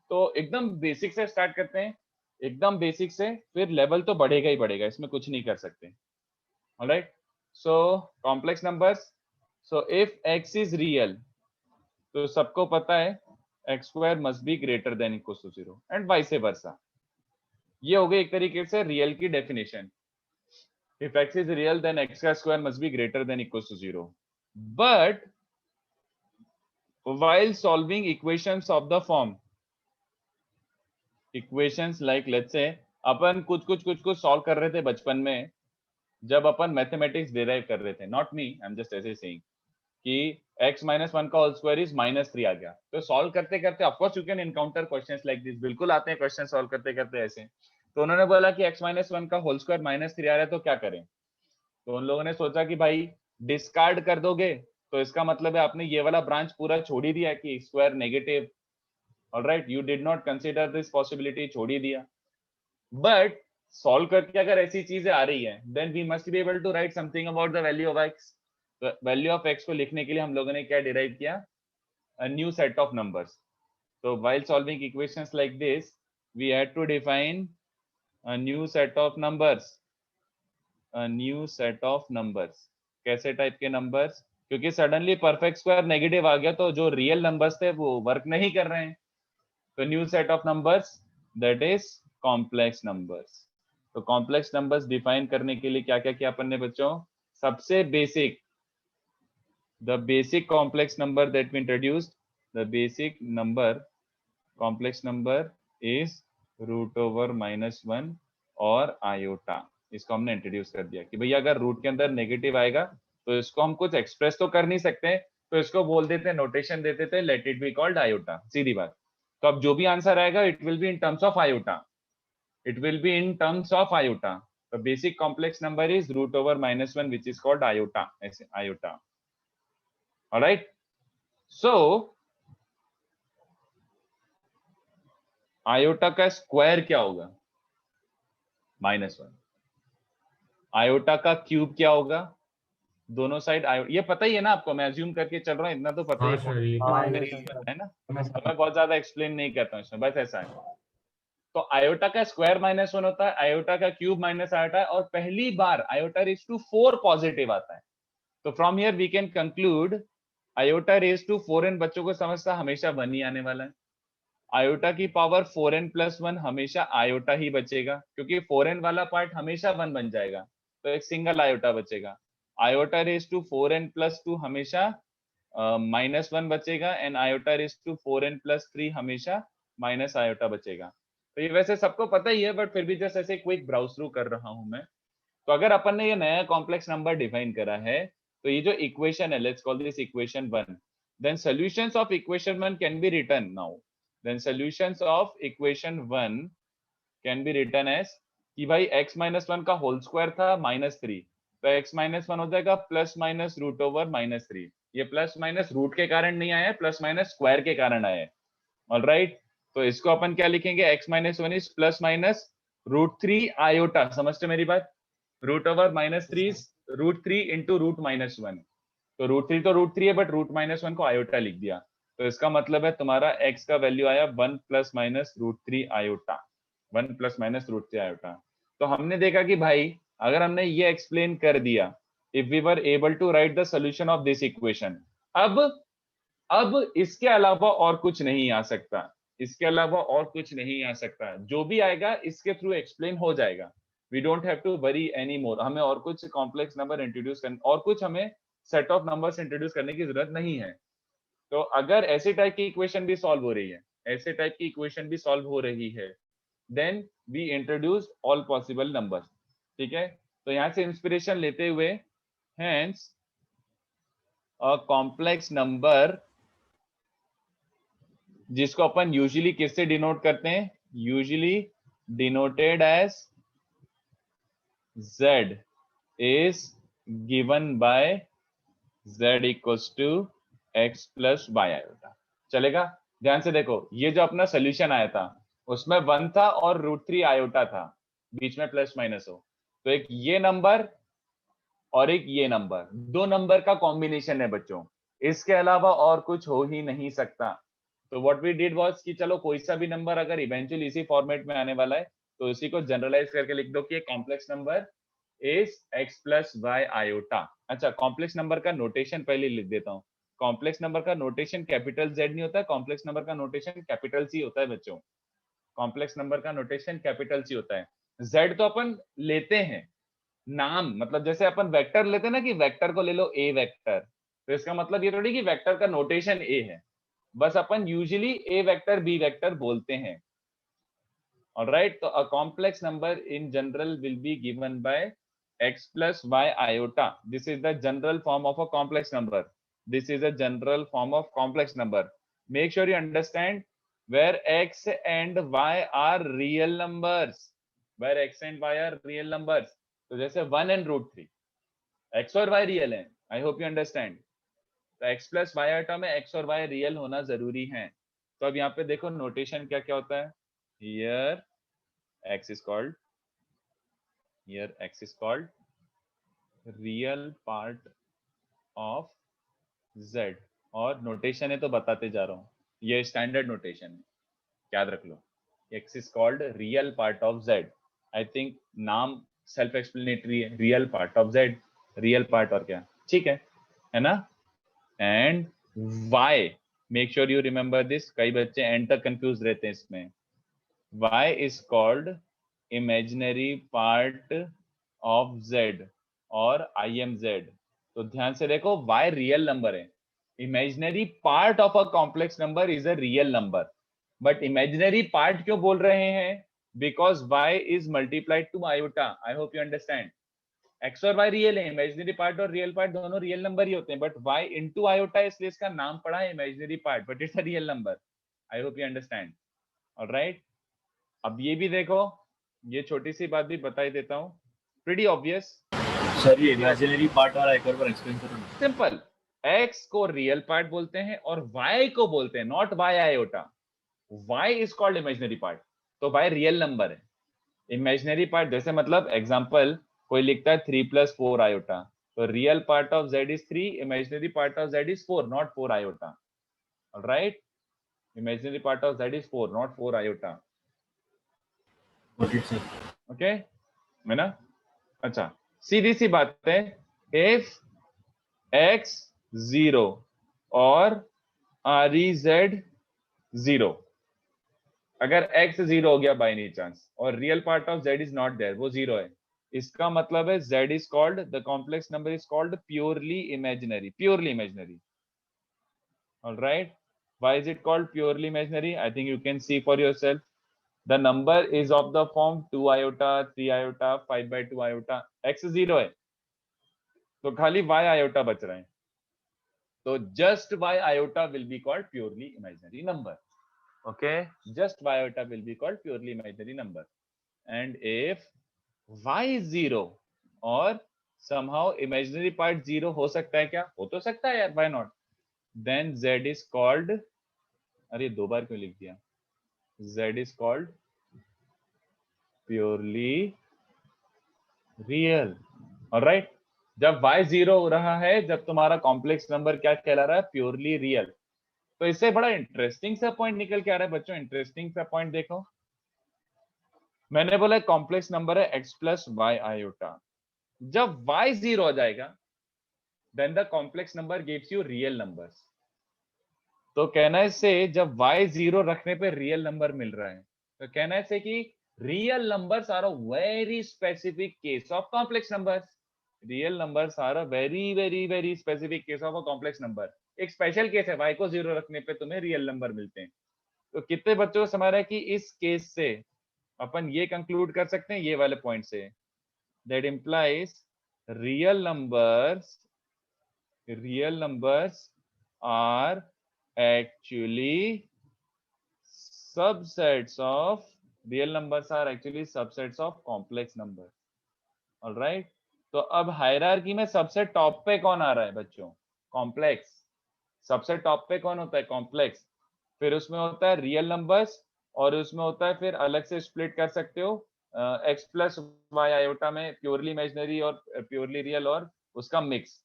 तो एकदम बेसिक से स्टार्ट करते हैं, एकदम बेसिक से, फिर लेवल तो बढ़ेगा ही बढ़ेगा, इसमें कुछ नहीं कर सकते। Alright, so complex numbers, so if x is real, तो सबको पता है X square must be greater than equal to 0 and vice versa. ये हो गई एक तरीके से रियल की definition. If x is real then x का square must be greater than equal to 0। But while solving equations of the form, equations like let's say अपन कुछ solve कर रहे थे बचपन में जब अपन मैथमेटिक्स डिराइव कर रहे थे, not me, I am just ऐसे सेइंग कि x - 1 का होल स्क्वायर इज -3 आ गया, तो सॉल्व करते करते of course you can encounter questions like this, बिल्कुल आते हैं क्वेश्चन सॉल्व करते करते ऐसे। तो उन्होंने बोला कि x - 1 का होल स्क्वायर -3 आ रहा है तो क्या करें, तो उन लोगों ने सोचा कि भाई डिस्कार्ड कर दोगे तो इसका मतलब है आपने ये वाला ब्रांच पूरा छोड़ ही दिया कि square negative, alright, you did not consider this possibility, छोड़ ही दिया। बट सॉल्व करके अगर ऐसी चीजें आ रही है then we must be able to write something about the value of x। तो वैल्यू ऑफ x को लिखने के लिए हम लोगों ने क्या डिराइव किया, a new set of numbers. तो while solving equations like this we had to define a new set of numbers, a new set of numbers. कैसे टाइप के नंबर्स, क्योंकि सडनली परफेक्ट स्क्वायर नेगेटिव आ गया तो जो real numbers थे वो वर्क नहीं कर रहे हैं। तो new set of numbers that is complex numbers. तो कॉम्प्लेक्स नंबर्स डिफाइन करने के लिए क्या क्या किया अपन ने बच्चों, सबसे basic, the basic complex number that we introduced, the basic number complex number is √/-1 और आयोटा। इसको हमने इंट्रोड्यूस कर दिया कि भैया अगर रूट के अंदर नेगेटिव आएगा तो इसको हम कुछ एक्सप्रेस तो कर नहीं सकते, तो इसको बोल देते, नोटेशन दे देते, let it be called iota, सीधी बात। तो अब जो भी आंसर आएगा it will be in terms of iota, it will be in terms of iota. The basic complex number is √/-1 which is called iota, ऐसे आयोटा, ऑलराइट। सो आयोटा का square क्या होगा, -1। आयोटा का क्यूब क्या होगा, दोनों side ये पता ही है ना आपको, मैं अज्यूम करके चल रहा हूँ, इतना तो पता ही है ना, तो मैं बहुत ज्यादा एक्सप्लेन नहीं करता हूँ इसमें, बस ऐसा है। तो आयोटा का स्क्वायर -1 होता है, आयोटा का क्यूब माइनस आयोटा है, और पहली बार आयोटा रेज टू 4 पॉजिटिव आता है। तो from here we can conclude iota raise to 4n बच्चों को समझता हमेशा 1 ही आने वाला है। आयोटा की पावर 4n+1 हमेशा आयोटा ही बचेगा, क्योंकि 4n वाला पार्ट हमेशा 1 बन जाएगा, तो एक सिंगल आयोटा बचेगा। आयोटा रेज टू 4n+2 हमेशा -1 बचेगा, and iota raise to 4n+3 हमेशा माइनस आयोटा बचेगा। तो ये वैसे सबको पता ही है, बट फिर भी जस्ट ऐसे क्विक ब्राउज थ्रू कर रहा हूं मैं। तो अगर अपन ने ये नया कॉम्प्लेक्स नंबर डिफाइन करा है, तो ये जो इक्वेशन है, let's call this equation 1, then solutions of equation 1 can be written now, then solutions of equation 1 can be written as कि भाई x - 1 का होल स्क्वायर था -3, तो x - 1 हो जाएगा +-√/-3। ये प्लस माइनस रूट के कारण नहीं आया है, प्लस माइनस स्क्वायर के कारण आया है, ऑलराइट। तो इसको अपन क्या लिखेंगे, x - 1 इज +-√3 आयोटा, समझते मेरी बात, √/-3 √3 into √-1। तो √3 तो √3 है, बट √-1 को आयोटा लिख दिया, तो इसका मतलब है तुम्हारा x का वैल्यू आया 1 ± √3 आयोटा, 1 ± √3 आयोटा। तो हमने देखा कि भाई अगर हमने ये एक्सप्लेन कर दिया, if we were able to write the solution of this equation, अब इसके अलावा और कुछ नहीं आ सकता, इसके अलावा और कुछ नहीं आ सकता, जो भी आएगा इसके थ्रू एक्सप्लेन हो जाएगा। We don't have to worry any more, हमें और कुछ कॉम्प्लेक्स नंबर इंट्रोड्यूस करने, और कुछ हमें सेट ऑफ नंबर्स इंट्रोड्यूस करने की जरूरत नहीं है। तो अगर ऐसे टाइप की इक्वेशन भी सॉल्व हो रही है, ऐसे टाइप की इक्वेशन भी सॉल्व हो रही है, then we introduce all possible numbers, ठीक है। तो यहां से इंस्पिरेशन लेते हुए, हेंस अ कॉम्प्लेक्स नंबर जिसको अपन यूजुअली किससे डिनोट करते हैं, usually denoted as z is given by z equals to x plus y iota, चलेगा। ध्यान से देखो, ये जो अपना सोल्यूशन आया था उसमें 1 था और √3 आयोटा था, बीच में प्लस माइनस हो, तो एक ये नंबर और एक ये नंबर, दो नंबर का कॉम्बिनेशन है बच्चों, इसके अलावा और कुछ हो ही नहीं सकता। तो व्हाट वी डिड वाज कि चलो कोई सा भी नंबर अगर इवेंचुअली इसी फॉर्मेट में आने वाला है तो इसी को जनरलाइज करके लिख दो कि complex number is x plus y iota, अच्छा, कॉम्प्लेक्स नंबर का नोटेशन पहले लिख देता हूँ। कॉम्प्लेक्स नंबर का नोटेशन कैपिटल Z नहीं होता है, कॉम्प्लेक्स नंबर का नोटेशन कैपिटल C होता है बच्चों। कॉम्प्लेक्स नंबर का नोटेशन कैपिटल C होता है। Z तो अपन लेते हैं नाम, मतलब जैसे अपन वेक्टर लेते हैं ना कि वेक्टर को ले लो A वेक्टर, तो इसका मतलब ये थोड़ी कि वेक्टर का नोटेशन A है, बस अपन usually A vector B vector बोलते हैं। ऑलराइट, तो a complex number in general will be given by x plus y iota. This is the general form of a complex number. This is a general form of complex number. Make sure you understand where x and y are real numbers. Where x and y are real numbers. तो जैसे 1 and √3, x और y real है। I hope you understand. तो x plus y iota में x और y real होना जरूरी है। तो अब यहाँ पे देखो नोटेशन क्या क्या होता है। Here x is called, here x is called real part of z, और नोटेशन है तो बताते जा रहा हूँ, ये स्टैंडर्ड नोटेशन है, याद रख लो। x is called real part of z। I think नाम सेल्फ एक्सप्लेनेटरी है, real part of z, real part और क्या, ठीक है ना। And y, make sure you remember this, कई बच्चे एंड तक कंफ्यूज रहते हैं इसमें। y is called imaginary part of z और IMZ। तो ध्यान से देखो, y रियल नंबर है, imaginary part of a complex number is a real number. But imaginary part क्यों बोल रहे हैं? Because y is multiplied to iota. I hope you understand. x और y रियल है, इमेजिनरी पार्ट और real part दोनों real number ही होते हैं, बट y इंटू आयोटा इसलिए इसका नाम पड़ा है imaginary part, but it's a real number. I hope you understand. Alright, अब ये भी देखो, ये छोटी सी बात भी बता ही देता हूँ, प्रीटी ऑब्वियस। सर ये इमेजिनरी पार्ट वाला एक बार एक्सप्लेन करो ना। सिंपल, x को रियल पार्ट बोलते हैं और y को बोलते हैं not y iota. y is called imaginary part, तो y रियल नंबर है। इमेजिनरी पार्ट जैसे मतलब एग्जांपल कोई लिखता है 3 + 4 आयोटा, तो real part of z is 3, imaginary part of z is 4, not 4 iota. Alright, imaginary part of z is 4, not 4 iota. Okay sir. Okay है ना। अच्छा, सीधी सी बात है, इफ x 0 और REZ 0, अगर x 0 हो गया बाय एनी चांस और real part of z is not there, वो 0 है, इसका मतलब है z is called, the complex number is called purely imaginary, purely imaginary. Alright, why is it called purely imaginary? I think you can see for yourself. The number is of the form 2 iota, 3 iota, 5/2 iota. x 0 है तो खाली y iota बच रहे हैं, तो just y iota will be called purely imaginary number. Okay, just y iota will be called purely imaginary number. And if y is 0 और somehow imaginary part 0 हो सकता है क्या? हो तो सकता है यार, why not? Then z is called, अरे दो बार क्यों लिख दिया? z is called purely real. Alright, जब y 0 हो रहा है, जब तुम्हारा कॉम्प्लेक्स नंबर क्या कहला रहा है? Purely real. तो इससे बड़ा इंटरेस्टिंग सा पॉइंट निकल के आ रहा है बच्चों, इंटरेस्टिंग सा पॉइंट देखो। मैंने बोला कॉम्प्लेक्स नंबर है x प्लस y आयोटा, जब y 0 हो जाएगा then the complex number gives you real numbers. तो कहना है से जब y 0 रखने पे रियल नंबर मिल रहा है, तो कहना है से कि real numbers are a very specific case of complex numbers. Real numbers are a very specific case of a complex number. एक स्पेशल केस है, y को 0 रखने पे तुम्हें रियल नंबर मिलते हैं। तो कितने बच्चों को समझ रहा है कि इस केस से अपन ये कंक्लूड कर सकते हैं ये वाले पॉइंट से, that implies real numbers are actually subsets of, real numbers are actually subsets of complex numbers. All right, तो अब हायरार्की में सबसे टॉप पे कौन आ रहा है बच्चों? कॉम्प्लेक्स। सबसे टॉप पे कौन होता है? कॉम्प्लेक्स। फिर उसमें होता है रियल नंबर्स, और उसमें होता है, फिर अलग से स्प्लिट कर सकते हो x प्लस y आयोटा में प्योरली इमेजिनरी और प्योरली रियल और उसका मिक्स,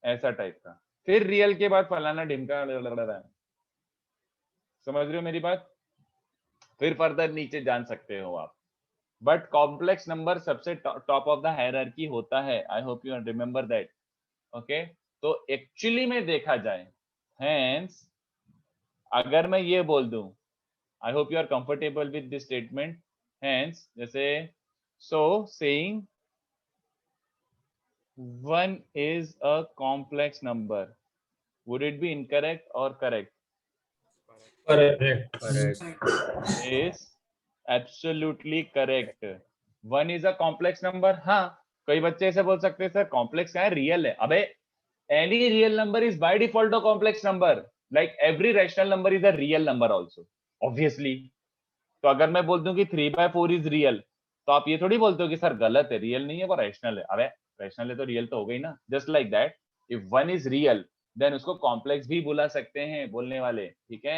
ऐसा टाइप का। फिर रियल के बाद फलाना ढिमका लड़ रहा है, समझ रहे हो मेरी बात? फिर फर्दर नीचे जान सकते हो आप, बट कॉम्प्लेक्स नंबर सबसे टॉप ऑफ द हायरार्की होता है। I hope you remember that. Okay तो एक्चुअली में देखा जाए हेंस अगर मैं ये बोल दूं I hope you are comfortable with this statement hence जैसे so saying 1 is a complex number would it be incorrect or correct? Correct is absolutely correct 1 is a complex number हाँ कई बच्चे ऐसे बोल सकते हैं सर कॉम्प्लेक्स क्या है रियल है अबे any real number is by default a complex number like every rational number is a real number also obviously तो अगर मैं बोल दूं कि 3/4 is real तो आप ये थोड़ी बोलते हो कि सर गलत है रियल नहीं है वो रैशनल है अबे रैशनल है तो रियल तो हो गई ना just like that if 1 is real then उसको कॉम्प्लेक्स भी बुला सकते हैं बोलने वाले ठीक है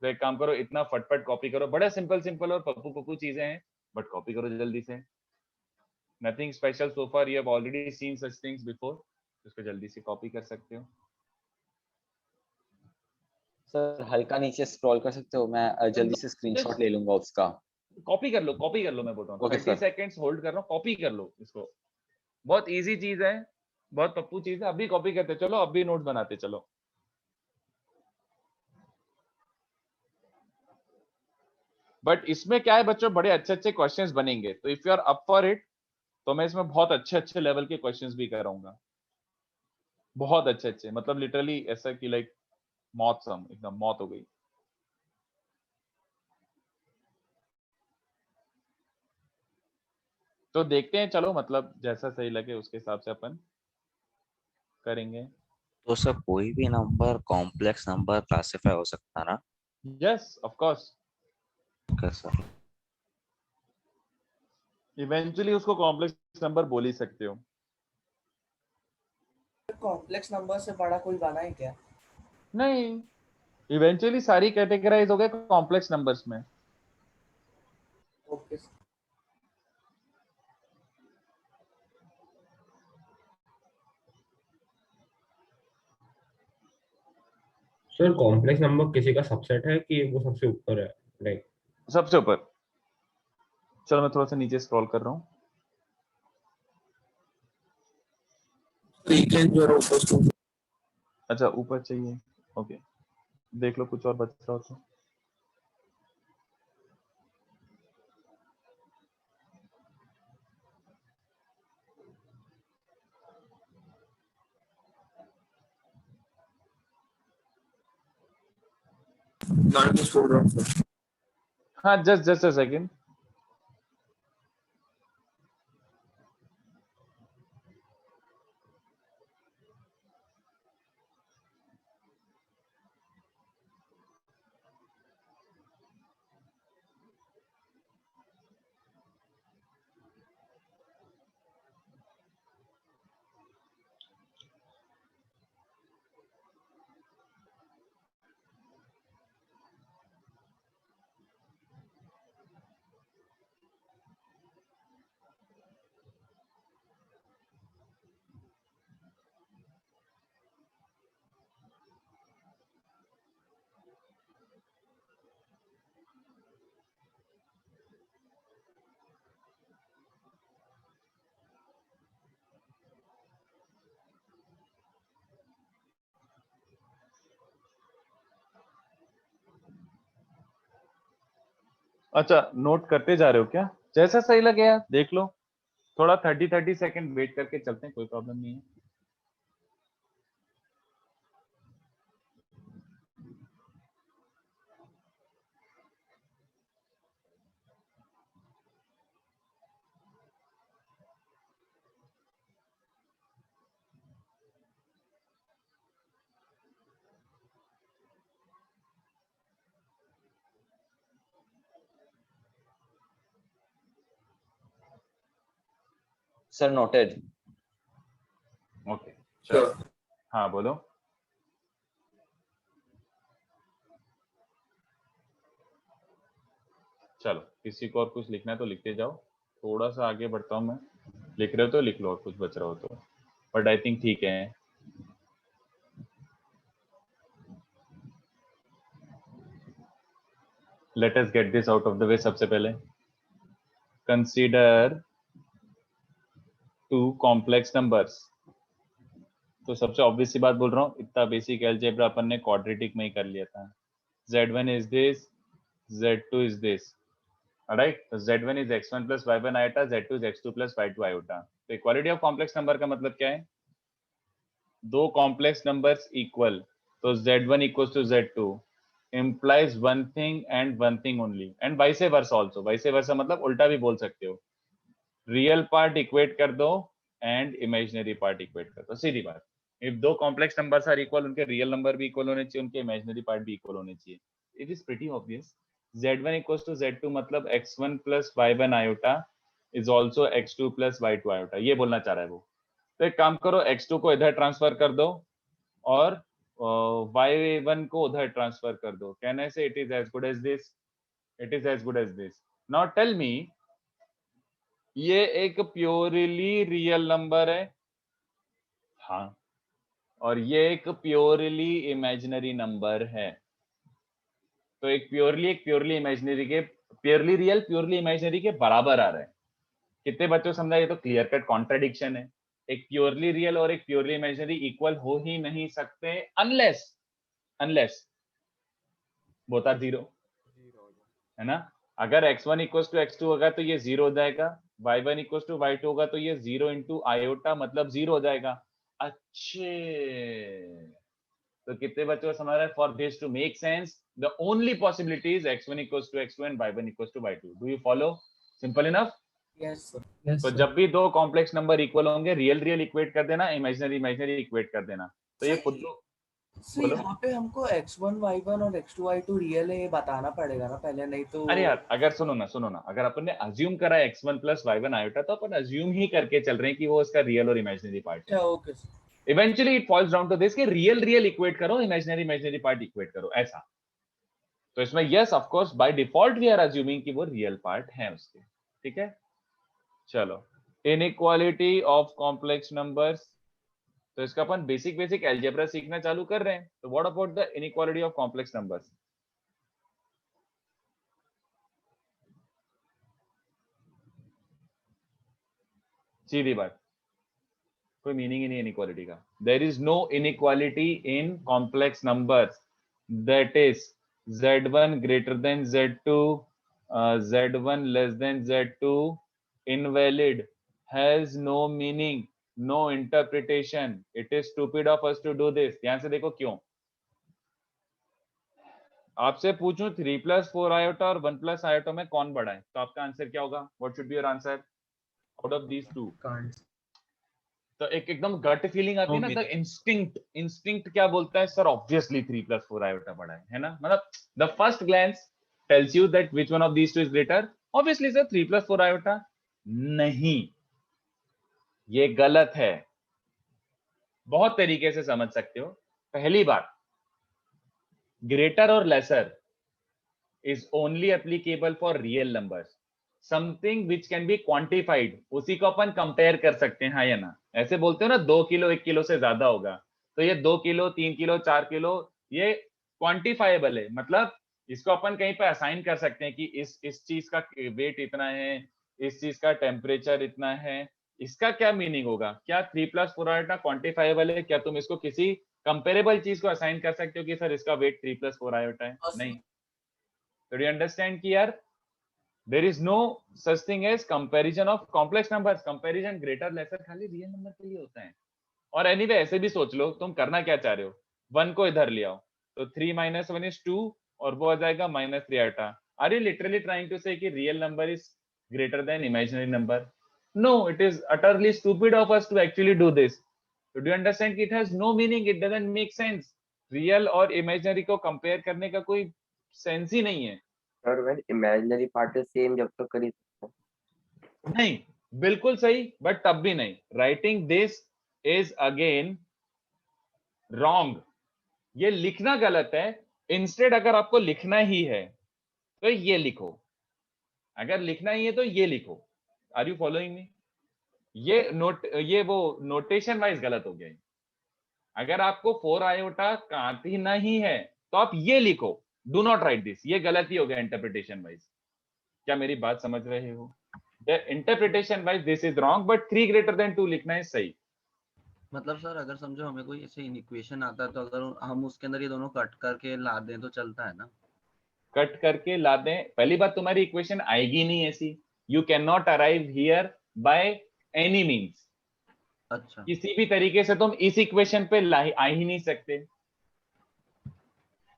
तो एक काम करो इतना फटफट कॉपी करो बड़ा सिंपल सिंपल और पप्पू पप्पू चीजें हैं बट कॉपी करो जल्दी से nothing special so far you have already seen such things before उसको जल्दी से कॉपी कर सकते हो सर हल्का नीचे स्क्रॉल कर सकते हो मैं जल्दी से स्क्रीनशॉट ले लूंगा उसका कॉपी कर लो मैं बोल रहा हूँ Okay, 30 sir. सेकंड्स होल्ड कर रहा हूँ कॉपी कर लो इसको बहुत इजी चीज है बहुत पप्पू चीज है अभी कॉपी करते चलो अभी नोट बनाते चलो बट इसमें क्या है बच्चों बड़े अच्छे अच्छे क्वेश्चंस बनेंगे तो if you are up for it तो मैं इसमें बहुत अच्छे अच्छे लेवल के क्वेश्चंस भी कराऊंगा बहुत अच्छे अच्छे मतलब लिटरली ऐसा कि लाइक मौत सम एकदम मौत हो गई तो देखते हैं चलो मतलब जैसा सही लगे उसके हिसाब से अपन करेंगे तो सर कोई भी नंबर कॉम्प्लेक्स नंबर क्लासिफाई हो सकता है ना? Yes of course okay sir. Eventually उसको कॉम्प्लेक्स नंबर बोल ही सकते हो कॉम्प्लेक्स नंबर से बड़ा कोई बना है क्या? नहीं इवेंचुअली सारी कैटेगराइज हो गए कॉम्प्लेक्स नंबर्स में ओके सर कॉम्प्लेक्स नंबर किसी का सबसेट है कि वो सबसे ऊपर है लाइक सबसे ऊपर चलो मैं थोड़ा सा नीचे स्क्रॉल कर रहा हूँ अच्छा ऊपर चाहिए ओके देख लो कुछ और बच रहा हो तो हाँ जस्ट अ सेकंड अच्छा नोट करते जा रहे हो क्या जैसा सही लगे यार देख लो थोड़ा 30 सेकंड वेट करके चलते हैं कोई प्रॉब्लम नहीं है सर नोटेड ओके चलो हाँ बोलो चलो किसी को और कुछ लिखना है तो लिखते जाओ थोड़ा सा आगे बढ़ता हूँ मैं लिख रहे हो तो लिख लो और कुछ बच रहा हो तो बट आई थिंक ठीक है let us get this out of the way सबसे पहले कंसीडर 2 कॉम्प्लेक्स नंबर्स तो सबसे ऑब्वियस सी बात बोल रहा हूँ, इतना बेसिक अलजेब्रा अपन ने क्वाड्रेटिक में ही कर लिया था। Z1 is this, Z2 is this, alright? तो Z1 is x1 plus y1 iota, Z2 is x2 plus y2 iota। तो इक्वालिटी ऑफ कॉम्प्लेक्स नंबर का मतलब क्या है? दो कॉम्प्लेक्स नंबर्स इक्वल, तो Z1 equals to Z2 implies one thing and one thing only, and vice versa also। vice versa मतलब उल्टा भी बोल सकते हो, रियल पार्ट इक्वेट कर दो एंड इमेजिनरी पार्ट इक्वेट कर दो, सीधी बात। इफ दो कॉम्प्लेक्स नंबर्स आर इक्वल, उनके रियल नंबर भी इक्वल होने चाहिए, उनके इमेजिनरी पार्ट भी इक्वल होने चाहिए। It is pretty obvious. Z1 equals to Z2 मतलब x1 plus y1 iota is also x2 plus y2 iota, ये बोलना चाह रहा है वो। तो एक काम करो, x2 को इधर ट्रांसफर कर दो और y1 को उधर ट्रांसफर कर दो। Can I say it is as good as this? It is as good as this. Now tell me, ये एक प्योरली रियल नंबर है? हाँ। और ये एक प्योरली इमेजिनरी नंबर है। तो एक प्योरली इमेजिनरी के, प्योरली रियल प्योरली इमेजिनरी के बराबर आ रहा है। कितने बच्चों समझा? ये तो क्लियर कट कॉन्ट्राडिक्शन है। एक प्योरली रियल और एक प्योरली इमेजिनरी इक्वल हो ही नहीं सकते अनलेस बोथ आर जीरो, है ना? अगर x1 equals to x2 होगा तो ये 0 हो जाएगा, y1 equals to y2 होगा तो ये 0 into iota मतलब 0 हो जाएगा। अच्छे, तो कितने बच्चों को समझ रहा है? For this to make sense, the only possibility is x1 equals to x2 and y1 equals to y2। Do you follow? Simple enough. Yes sir. तो जब भी दो कॉम्प्लेक्स नंबर इक्वल होंगे, रियल इक्वेट कर देना, इमेजिनरी इक्वेट कर देना। तो ये खुद तो बोलो। यहाँ पे हमको x1 y1 और x2 y2 रियल है ये बताना पड़ेगा ना पहले, नहीं तो। अरे यार, अगर सुनो ना, अगर अपन ने अज्यूम करा है x1 plus y1 iota, तो अपन अज्यूम ही करके चल रहे हैं कि वो इसका रियल और इमेजिनरी पार्ट है। Okay sir. Eventually it falls down to this कि रियल इक्वेट करो, इमेजिनरी पार्ट इक्वेट करो, ऐसा। तो इसमें yes of course by default we are assuming कि वो रियल पार्ट है उसके। ठीक है, चलो। इनइक्वालिटी ऑफ कॉम्प्लेक्स नंबर्स, तो इसका अपन बेसिक अलजेब्रा सीखना चालू कर रहे हैं। तो what about the inequality of complex numbers? सीधी बात, कोई मीनिंग ही नहीं इनइक्वालिटी का। There is no inequality in complex numbers, that is Z1 greater than Z2, Z1 less than Z2, invalid, has no meaning, no interpretation, it is stupid of us to do this। ध्यान से देखो क्यों। आपसे पूछूं 3 plus 4 iota और 1 plus iota में कौन बड़ा है, तो आपका आंसर क्या होगा? What should be your answer out of these two? तो एकदम गट फीलिंग आती है ना, द इंस्टिंक्ट क्या बोलता है? सर ऑब्वियसली 3 plus 4 iota बड़ा है ना? मतलब the first glance tells you that which one of these two is greater. Obviously sir 3 plus 4 iota। नहीं, ये गलत है। बहुत तरीके से समझ सकते हो। पहली बात, ग्रेटर और lesser is only applicable for real numbers. Something which can be quantified, उसी को अपन कंपेयर कर सकते हैं, हाँ या ना? ऐसे बोलते हो ना 2 किलो 1 किलो से ज्यादा होगा, तो ये 2 किलो 3 किलो 4 किलो ये क्वांटिफाइबल है। मतलब इसको अपन कहीं पे असाइन कर सकते हैं कि इस चीज का वेट इतना है, इस चीज का टेम्परेचर इतना है। इसका क्या मीनिंग होगा? क्या 3 plus 4 iota क्वांटिफाइबल है? क्या तुम इसको किसी कंपेरेबल चीज को असाइन कर सकते हो कि सर इसका वेट 3 plus 4 iota है? नहीं। तो डू यू अंडरस्टैंड कि यार there is no such thing as comparison of complex numbers। comparison greater lesser खाली रियल नंबर के लिए होता है। और anyway ऐसे भी सोच लो, तुम करना क्या चाह रहे हो? 1 को इधर ले आओ, तो 3 minus 1 is 2 और वो आ जाएगा -3 iota। are you literally trying to say कि real number is greater than imaginary number? No, it is utterly stupid of us to actually do this। so do you understand कि it has no meaning, it doesn't make sense। real और imaginary को compare करने का कोई sense ही नहीं है। Sir, when imaginary part is same जब तक कर ही सकते हैं। नहीं, बिल्कुल सही, बट तब भी नहीं। Writing this is again wrong. ये लिखना गलत है। इंस्टेड अगर आपको लिखना ही है तो ये लिखो, अगर लिखना ही है तो ये लिखो। Are you following me? ये वो नोटेशन वाइज गलत हो गया। अगर आपको 4 iota काटना ही है तो आप ये लिखो, डू नॉट राइट दिस। ये गलती हो गया इंटरप्रिटेशन वाइज। क्या मेरी बात समझ रहे हो? The interpretation wise this is wrong, but 3 greater than 2 लिखना है सही। मतलब सर अगर समझो हमें कोई ऐसे इक्वेशन आता है तो अगर हम उसके अंदर ये दोनों कट करके ला दें तो चलता है ना? कट करके ला दें, पहली बात तुम्हारी इक्वेशन आएगी नहीं ऐसी, you can not arrive here by any means. अच्छा किसी भी तरीके से तुम इस इक्वेशन पे आ ही नहीं सकते।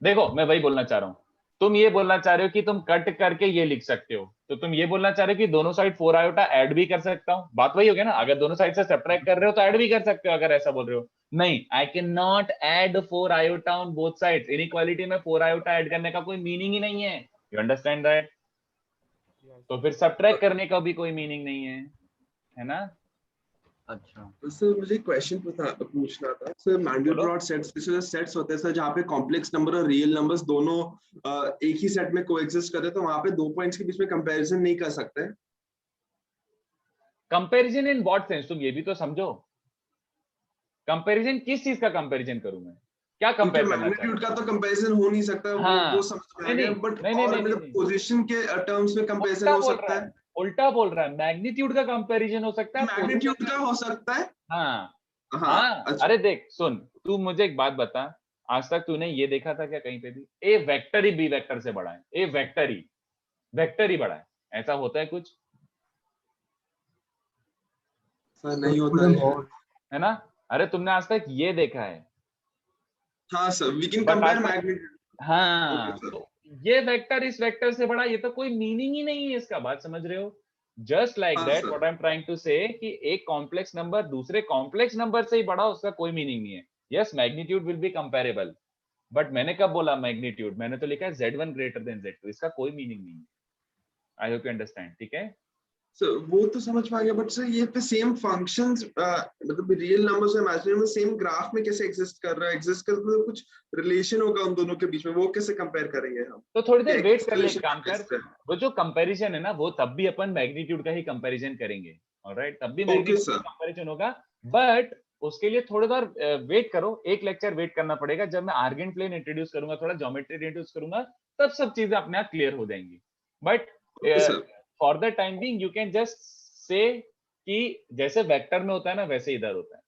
देखो मैं वही बोलना चाह रहा हूं, तुम ये बोलना चाह रहे हो कि तुम कट करके ये लिख सकते हो, तो तुम ये बोलना चाह रहे हो कि दोनों साइड 4 आयोटा ऐड भी कर सकता हूं, बात वही हो गया ना। अगर दोनों साइड से सब्ट्रैक्ट कर रहे हो तो ऐड भी कर सकते हो, अगर ऐसा बोल रहे हो। नहीं, आई can not add 4 iota on both sides. Inequality में 4 आयोटा ऐड करने का कोई मीनिंग ही नहीं है, यू अंडरस्टैंड दैट? तो फिर सब्ट्रैक्ट करने का भी कोई मीनिंग नहीं है ना? अच्छा सर मुझे क्वेश्चन पूछना था सर। मैंडेलब्रॉट सेट्स सेट्स होते हैं सर जहाँ पे कॉम्प्लेक्स नंबर और रियल नंबर्स दोनों एक ही सेट में कोएग्जिस्ट करते हैं, तो वहां पे 2 पॉइंट्स के बीच में कंपैरिजन नहीं कर सकते। कंपैरिजन इन व्हाट सेंस, तुम ये भी तो समझो। कंपैरिजन किस चीज का कंपैरिजन करूं मैं? क्या कंपेयर करना चाहते मैग्नीट्यूड का तो कंपैरिजन हो नहीं सकता, हाँ, वो समझ में आ गया, बट नहीं, और मतलब पोजीशन के टर्म्स में कंपैरिजन हो सकता है। उल्टा बोल रहा है, मैग्नीट्यूड का कंपैरिजन हो सकता है, मैग्नीट्यूड का हो सकता है। हाँ हाँ अच्छा। अरे देख सुन, तू मुझे एक बात बता, आज तक तूने ये देखा था क्या कहीं पे भी ए वेक्टर ही बी वेक्टर से बड़ा है? ए वेक्टर ही बड़ा है, ऐसा होता है कुछ? सर नहीं होता है ना? अरे तुमने आज तक ये देखा है? हाँ sir, we can But compare आज तक- मैग्नीट्यूड। हाँ तो ये वेक्टर इस वेक्टर से बड़ा, ये तो कोई मीनिंग ही नहीं है इसका, बात समझ रहे हो? जस्ट लाइक हाँ, that sir. What I am trying to say कि एक कॉम्प्लेक्स नंबर दूसरे कॉम्प्लेक्स नंबर से ही बड़ा, उसका कोई मीनिंग नहीं है। Yes, magnitude will be comparable, but मैंने कब बोला मैग्नीट्यूड? मैंने तो लिखा है Z1 ग्रेटर देन Z2, इसका कोई मीनिंग नहीं है। आई होप यू अंडरस्टैंड, ठीक है? सर वो तो समझ में आ गया, बट सर ये पे सेम फंक्शंस मतलब रियल नंबर्स और इमेजिनरी में सेम ग्राफ में कैसे एग्जिस्ट कर रहा है? एग्जिस्ट कर मतलब कुछ रिलेशन होगा उन दोनों के बीच में, वो कैसे कंपेयर करेंगे हम? तो थोड़ी देर क्या वेट कर ले, relation काम कर। exist है? वो जो कंपैरिजन है ना, वो तब भी अपन मैग्नीट्यूड का ही कंपैरिजन करेंगे, ऑलराइट? तब भी Okay, मैग्नीट्यूड sir. का कंपैरिजन होगा, बट उसके लिए थोड़ी देर वेट करो, एक लेक्चर वेट करना पड़ेगा। जब मैं आर्गेन प्लेन इंट्रोड्यूस करूंगा, थोड़ा ज्योमेट्री इंट्रोड्यूस करूंगा, तब सब चीजें अपने आप क्लियर हो जाएंगी। But Okay, sir. For the time being you can just say कि जैसे वेक्टर में होता है ना, वैसे इधर होता है,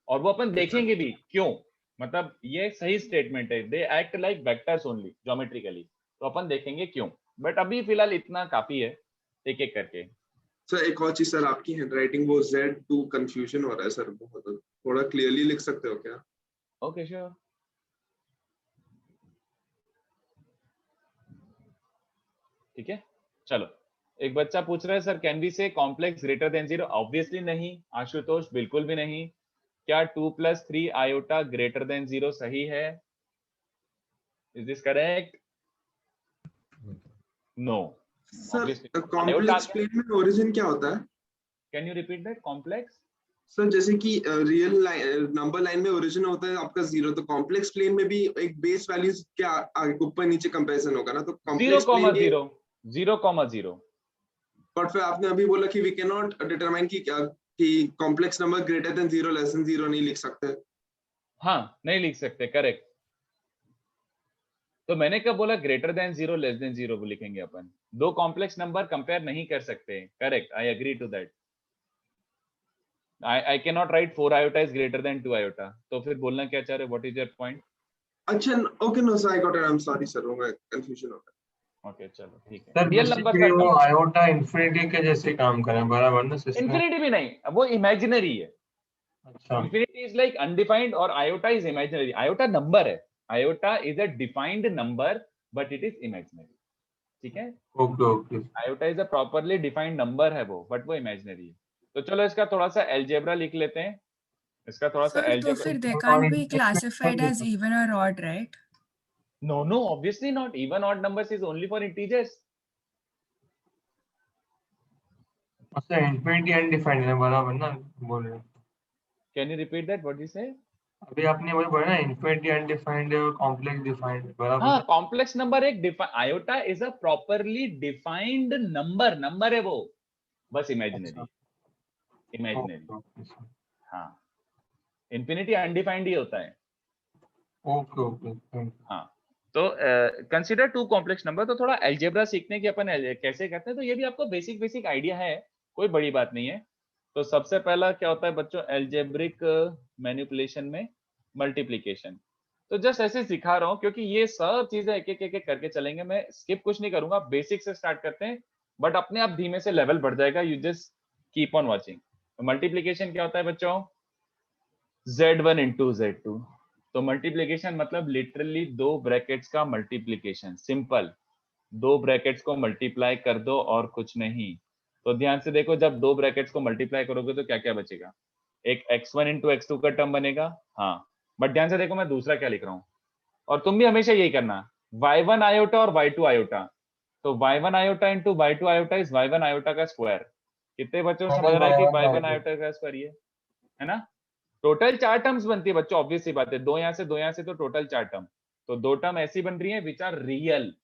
और वो अपन देखेंगे भी क्यों। मतलब ये सही स्टेटमेंट है, they act like vectors only geometrically, तो अपन देखेंगे क्यों। बट अभी फिलहाल इतना काफी है, एक एक करके। सर एक और चीज सर, आपकी हैंडराइटिंग वो Z2 कंफ्यूजन हो रहा है सर बहुत, थोड़ा क्लियरली लिख सकते हो क्या? Okay sure. ठीक है चलो, एक बच्चा पूछ रहा है सर कैन वी से कॉम्प्लेक्स ग्रेटर देन 0? ऑब्वियसली नहीं आशुतोष, बिल्कुल भी नहीं। क्या 2 + 3 आयोटा ग्रेटर देन 0 सही है? Is this correct? No. Sir complex plane में ओरिजिन क्या होता है? Can you repeat that? Complex sir जैसे कि रियल नंबर लाइन में ओरिजिन होता है आपका 0, तो कॉम्प्लेक्स प्लेन में भी एक बेस वैल्यूज क्या ऊपर नीचे कंपैरिजन होगा ना, तो कॉम्प्लेक्स प्लेन 0,0 बट फिर आपने अभी बोला कि वी कैन नॉट डिटरमाइन कि complex number greater than 0 less than 0 नहीं लिख सकते। हाँ नहीं लिख सकते, करेक्ट। तो मैंने कब बोला ग्रेटर देन 0 लेस देन 0 लिखेंगे अपन? दो कॉम्प्लेक्स नंबर कंपेयर नहीं कर सकते, correct, I agree to that. I cannot write 4 iota is greater than 2 iota. तो फिर बोलना क्या चाह रहे हो? What is your point? अच्छा okay, no sir I got it, I am sorry sir, वो मैं कंफ्यूजन हो गया। ओके चलो ठीक है। सर रियल नंबर बेसिकली वो आयोटा इंफिनिटी के जैसे काम करें, बराबर ना सिस्टम? इंफिनिटी भी नहीं, वो इमेजिनरी है। अच्छा, इंफिनिटी इज लाइक अनडिफाइंड और iota is imaginary. Iota number है, iota is a defined number but it is imaginary, ठीक है? Okay okay. Iota is a properly defined number है वो, बट वो इमेजिनरी है। तो चलो इसका थोड़ा सा अलजेब्रा लिख लेते हैं, इसका थोड़ा सा Sir, तो अलजेब्रा। फिर they can't be classified as even or odd, right? No, obviously not. Even odd numbers is only for integers. अच्छा, इंफिनिटी अनडिफाइंड है, बराबर ना बोल रहे? Can you repeat that? What you say? अभी आपने वही बोला ना, इंफिनिटी अनडिफाइंड है और कॉम्प्लेक्स डिफाइंड, बराबर? हाँ, कॉम्प्लेक्स नंबर एक iota is a properly defined number है वो, बस इमेजिनरी, इमेजिनरी। हाँ, इंफिनिटी अनडिफाइंड ही होता है। Okay okay. हाँ, तो कंसीडर टू कॉम्प्लेक्स नंबर। तो थोड़ा अलजेब्रा सीखने की अपन कैसे करते हैं, तो ये भी आपको बेसिक आइडिया है, कोई बड़ी बात नहीं है। तो सबसे पहला क्या होता है बच्चों एल्जेब्रिक मैनिपुलेशन में मल्टीप्लिकेशन। तो जस्ट ऐसे सिखा रहा हूँ क्योंकि ये सब चीजें एक एक करके चलेंगे, मैं स्किप कुछ नहीं करूंगा, बेसिक से स्टार्ट करते हैं, बट अपने आप धीमे से लेवल बढ़ जाएगा, you just keep on watching. Multiplication क्या होता है बच्चों, Z1 इंटू Z2। तो मल्टीप्लिकेशन मतलब लिटरली दो ब्रैकेट्स का मल्टीप्लिकेशन, सिंपल, दो ब्रैकेट्स को मल्टीप्लाई कर दो और कुछ नहीं। तो ध्यान से देखो, जब दो ब्रैकेट्स को मल्टीप्लाई करोगे तो क्या क्या बचेगा, एक x1 इंटू x2 का टर्म बनेगा, हाँ, बट ध्यान से देखो मैं दूसरा क्या लिख रहा हूँ, और तुम भी हमेशा यही करना, y1 आयोटा और y2 आयोटा। तो y1 iota into y2 iota is y1 iota का स्क्वायर। कितने बच्चों को समझ रहा है कि y1 आयोटा का स्क्वायर ये है ना। टोटल 4 टर्म्स बनती है बच्चों, ऑब्वियस सी बात है, दो यहाँ से तो टोटल 4 टर्म। तो दो टर्म ऐसी बन रही है विच आर रियल,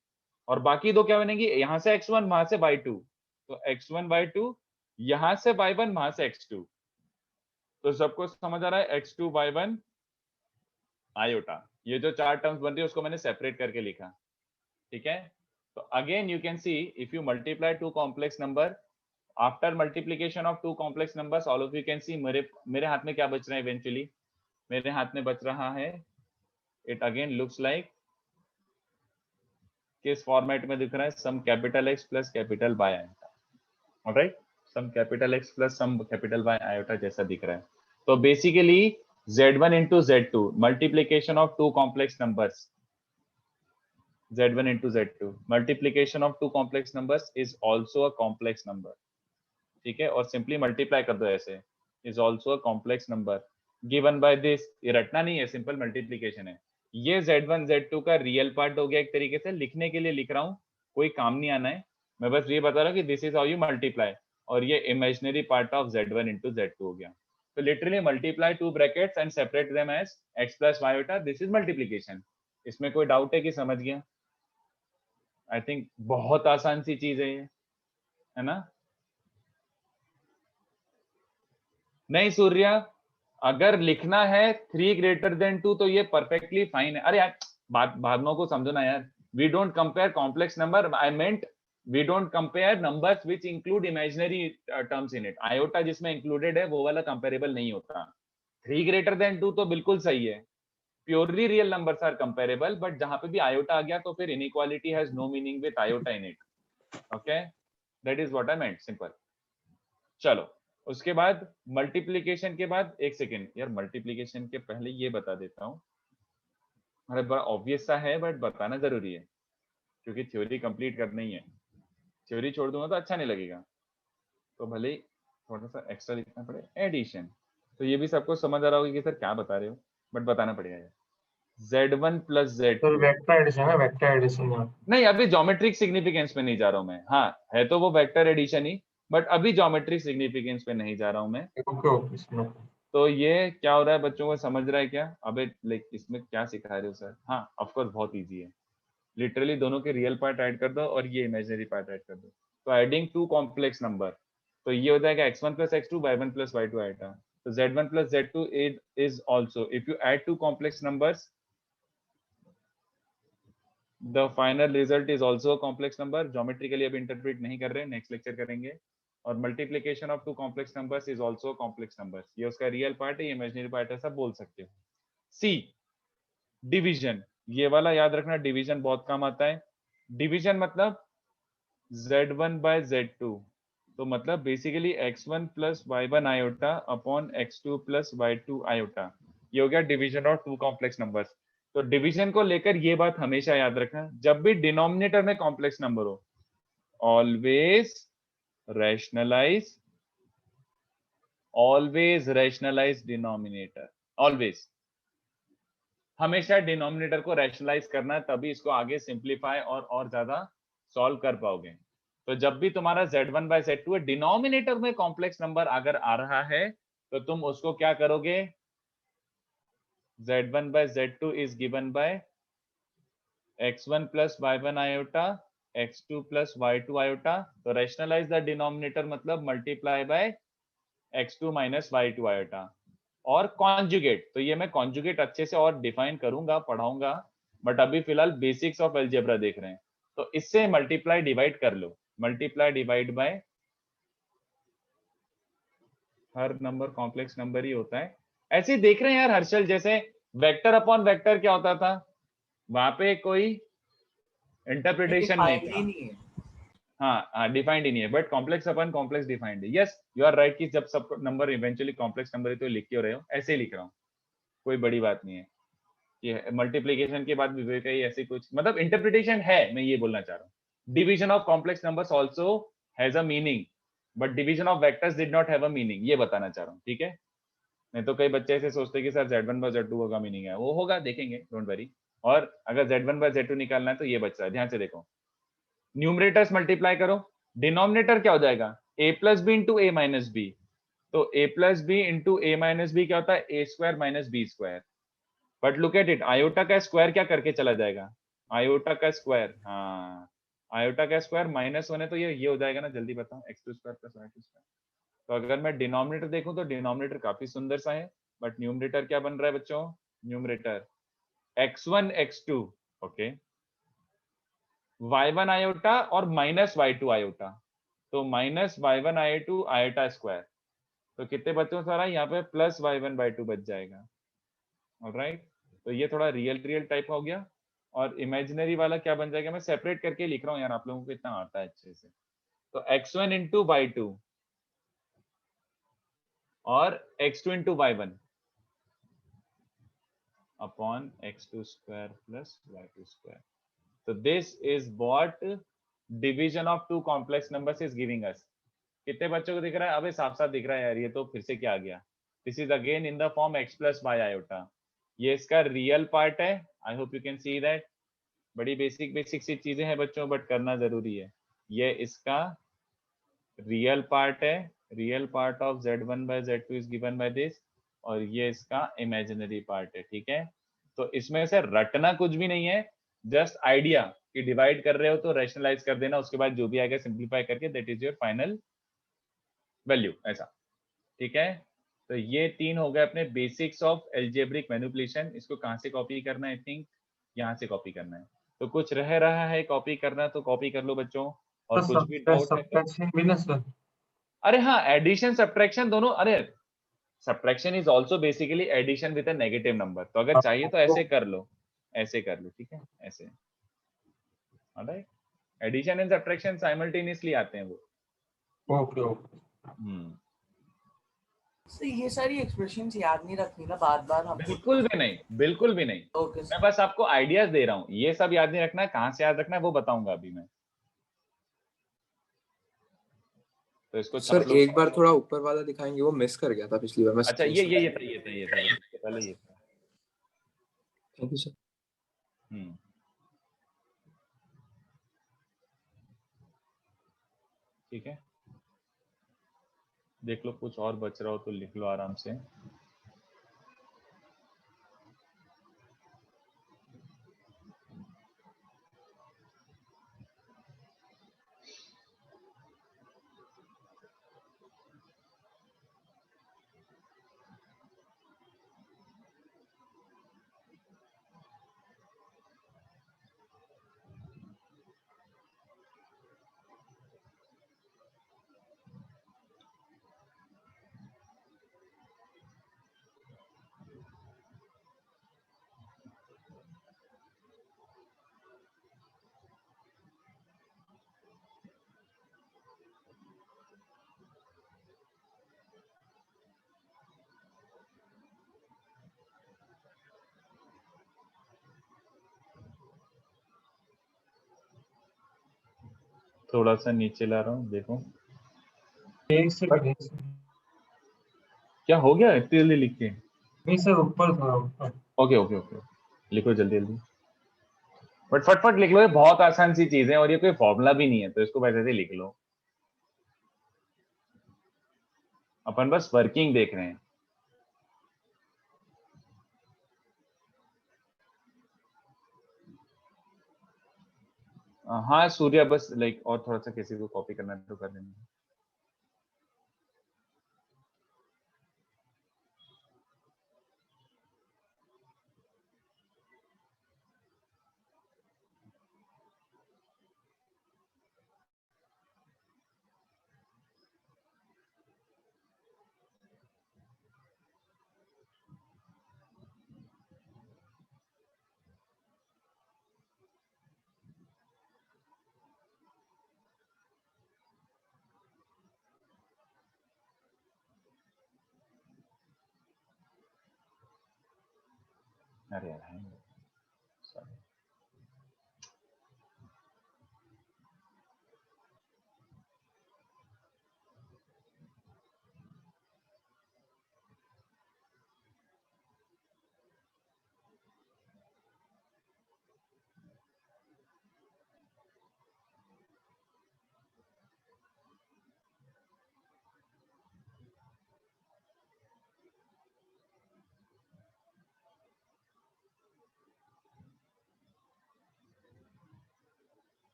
और बाकी दो क्या बनेगी, यहाँ से x1 वहां से y2, तो x1 y2, यहाँ से y1 वहां से x2। तो सबको समझ आ रहा है, x2 y1 आयोटा, ये जो 4 टर्म्स बन रही है उसको मैंने सेपरेट करके लिखा, ठीक है। तो again you can see if you multiply two complex number, after multiplication of two complex numbers, all of you can see मेरे हाथ में क्या बच रहा है इवेंचुअली, मेरे हाथ में बच रहा है, इट अगेन लुक्स लाइक, किस फॉर्मेट में दिख रहा है, some capital x plus capital y iota, alright, some capital x plus some capital y iota जैसा दिख रहा है। तो basically Z1 into Z2 multiplication of two complex numbers, Z1 into Z2 multiplication of two complex numbers is also a complex number, ठीक है, और simply multiply कर दो ऐसे, is also a complex number given by this, ये रटना नहीं है, सिंपल मल्टीप्लिकेशन है। ये Z1 Z2 का रियल पार्ट हो गया, एक तरीके से लिखने के लिए लिख रहा हूँ, कोई काम नहीं आना है, मैं बस ये बता रहा हूँ कि this is how you multiply, और ये imaginary part of Z1 into Z2 हो गया। So literally multiply two brackets and separate them as x plus y iota. This is multiplication. इसमें कोई डाउट है कि समझ गया? आई थिंक बहुत आसान सी चीज है ये, है ना। नहीं सूर्या, अगर लिखना है 3 greater than 2 तो ये परफेक्टली फाइन है। अरे यार भावनाओं को समझो ना यार, we don't compare complex number, I meant we don't compare numbers which include imaginary terms in it. iota जिसमें included है वो वाला comparable नहीं होता। 3 greater than 2 तो बिल्कुल सही है, purely real numbers are comparable, but जहां पे भी iota आ गया तो फिर inequality has no meaning with iota in it. Okay, that is what I meant, simple. चलो उसके बाद मल्टीप्लिकेशन के बाद, एक सेकेंड यार, मल्टीप्लिकेशन के पहले ये बता देता हूँ, अरे बड़ा ऑब्वियस सा है बट बताना जरूरी है क्योंकि थ्योरी कंप्लीट करनी ही है, थ्योरी छोड़ दूंगा तो अच्छा नहीं लगेगा, तो भले ही थोड़ा सा एक्स्ट्रा लिखना पड़े, एडिशन। तो ये भी सबको समझ आ रहा होगा कि सर क्या बता रहे हो, बट बताना पड़ेगा यार। Z1 plus Z2 vector addition है, वेक्टर एडिशन नहीं, अभी ज्योमेट्रिक सिग्निफिकेंस पे नहीं जा रहा हूं मैं, हाँ है तो वो वेक्टर एडिशन ही, बट अभी ज्योमेट्रिक सिग्निफिकेंस पे नहीं जा रहा हूं मैं। तो ये क्या हो रहा है, बच्चों को समझ रहा है क्या? अबे लाइक इसमें क्या सिखा रहे हो सर? हाँ ऑफ कोर्स बहुत इजी है, लिटरली दोनों के रियल पार्ट ऐड कर दो और ये इमेजिनरी पार्ट ऐड कर दो, तो एडिंग टू कॉम्प्लेक्स नंबर, तो ये हो जाएगा x1 plus x2 y1 plus y2 आएगा। तो z1 plus z2 is also, if you add two complex numbers the final result is also a complex number। Geometrically अब इंटरप्रेट नहीं कर रहे, नेक्स्ट लेक्चर करेंगे। और multiplication of two complex numbers is also complex numbers, ये उसका real part है, ये इमेजिनरी पार्ट है, सब बोल सकते हो। सी डिवीजन, ये वाला याद रखना, डिवीजन बहुत काम आता है। डिवीजन मतलब z1 by z2, तो मतलब basically x1 plus y1 iota upon x2 plus y2 iota, ये हो गया division of two complex numbers. तो डिवीजन को लेकर ये बात हमेशा याद रखना, जब भी डिनोमिनेटर में कॉम्प्लेक्स नंबर हो ऑलवेज रैशनलाइज डिनोमिनेटर, ऑलवेज, हमेशा डिनोमिनेटर को रैशनलाइज करना है, तभी इसको आगे सिंप्लीफाई और ज्यादा सॉल्व कर पाओगे। तो जब भी तुम्हारा z1 by z2 है, डिनोमिनेटर में कॉम्प्लेक्स नंबर अगर आ रहा है तो तुम उसको क्या करोगे, z1 by z2 is given by x1 plus y1 iota x2 plus y2 iota। तो रैशनलाइज द डिनोमिनेटर मतलब multiply by x2 minus y2 iota। और कॉन्जुगेट, तो ये मैं कॉन्जुगेट अच्छे से और डिफाइन करूंगा, पढ़ाऊंगा, बट अभी फिलहाल बेसिक्स ऑफ अलजेब्रा देख रहे हैं। तो इससे मल्टीप्लाई डिवाइड कर लो, मल्टीप्लाई डिवाइड बाय हर नंबर कॉम्प्लेक्स नंबर ही होता है। ऐसे ही देख रहे हैं यार हर्षल, जैसे वेक्टर अपॉन वेक्टर क्या होता था, वहां पे कोई इंटरप्रिटेशन नहीं डिफाइंड था। ही नहीं है। हाँ डिफाइंड ही नहीं है, but complex upon complex defined है। यस यू आर राइट कि जब सब नंबर इवेंचुअली कॉम्प्लेक्स नंबर है तो लिख क्यों रहे हो, ऐसे ही लिख रहा हूँ, कोई बड़ी बात नहीं है। ये मल्टीप्लीकेशन के बाद भी कहीं ऐसी कुछ मतलब इंटरप्रिटेशन है, मैं ये बोलना चाह रहा हूँ। Division of complex numbers also has a meaning, but division of vectors did not have a meaning, ये बताना चाह रहा हूँ, ठीक है। नहीं तो कई बच्चे ऐसे सोचते हैं कि सर Z1 बाय Z2 का मीनिंग है, वो होगा, देखेंगे, डोंट वरी। और अगर Z1 बाय Z2 निकालना है तो ये बच रहा है, ध्यान से देखो। न्यूमरेटर्स मल्टीप्लाई करो, डिनोमिनेटर क्या हो जाएगा, a plus b into a minus b. तो a plus b into a minus b क्या होता है, a square minus b square. But look at it, iota का स्क्वायर क्या करके चला जाएगा, आयोटा का स्क्वायर, हाँ आयोटा का स्क्वायर माइनस होने तो ये हो जाएगा ना, जल्दी बताओ, x2 square plus y2 square. तो अगर मैं डिनोमिनेटर देखूं तो डिनोमिनेटर काफी सुंदर सा है, बट न्यूमरेटर क्या बन रहा है बच्चों, numerator x1 x2, okay, y1 iota और माइनस y2 आयोटा, तो minus y1 i2 iota square. तो कितने बच्चों सारा यहाँ पे प्लस y1 y2 बच जाएगा, ऑलराइट। तो ये थोड़ा रियल टाइप हो गया। और इमेजिनरी वाला क्या बन जाएगा, मैं सेपरेट करके लिख रहा हूँ यार, आप लोगों को इतना आता है अच्छे से। तो x1 इंटू y2 और x2 into y1 upon x2 square plus y2 square. So this is what division of two complex numbers is giving us. कितने बच्चों को दिख रहा है, अबे साफ साफ दिख रहा है यार, ये तो फिर से क्या आ गया, this is again in the form x plus by iota. ये इसका रियल पार्ट है, I hope you can see that. बड़ी बेसिक सी चीजें हैं बच्चों, बट करना जरूरी है। ये इसका रियल पार्ट है, real part of z1 by z2 is given by this, और ये इसका इमेजिनरी पार्ट है, ठीक है। तो इसमें से रटना कुछ भी नहीं है, जस्ट आइडिया कि डिवाइड कर रहे हो तो रैशनलाइज कर देना, उसके बाद जो भी आएगा सिंप्लीफाई करके, that is your final value, ऐसा, ठीक है। तो ये तीन हो गए अपने बेसिक्स ऑफ एल्जेब्रिक मैनिपुलेशन। इसको कहाँ से कॉपी करना है, आई थिंक यहाँ से कॉपी करना है। तो कुछ रह रहा है कॉपी करना तो कॉपी कर लो बच्चों, और कुछ भी डाउट है तो अरे हाँ, एडिशन सब्ट्रैक्शन दोनों, अरे subtraction is also basically addition with a negative number, तो अगर चाहिए तो ऐसे कर लो, ऐसे कर लो, ठीक है, ऐसे, alright. Addition and subtraction simultaneously आते हैं वो। Okay okay. So, ये सारी एक्सप्रेशंस याद नहीं रखनी ना, बार बार हम बिल्कुल भी नहीं, बिल्कुल भी नहीं। ओके मैं बस आपको आइडियाज दे रहा हूँ, ये सब याद नहीं रखना है, कहाँ से याद रखना है वो बताऊंगा अभी मैं। तो इसको सर आप लोग एक बार थोड़ा ऊपर वाला दिखाएंगे, वो मिस कर गया था पिछली बार मैं। अच्छा ये था पहले ये था। Thank you sir. ठीक है, देख लो कुछ और बच रहा हो तो लिख लो आराम से। थोड़ा सा नीचे ला रहा हूँ, देखो क्या हो गया इतनी जल्दी लिख के। नहीं सर, ऊपर था ऊपर। ओके ओके ओके, लिखो जल्दी जल्दी, बट फटफट लिख लो, ये बहुत आसान सी चीज है और ये कोई फॉर्मूला भी नहीं है, तो इसको वैसे ही लिख लो, अपन बस वर्किंग देख रहे हैं। हाँ सूर्या, बस लाइक और थोड़ा सा किसी को कॉपी करना है तो कर लेना। अरे यार sorry.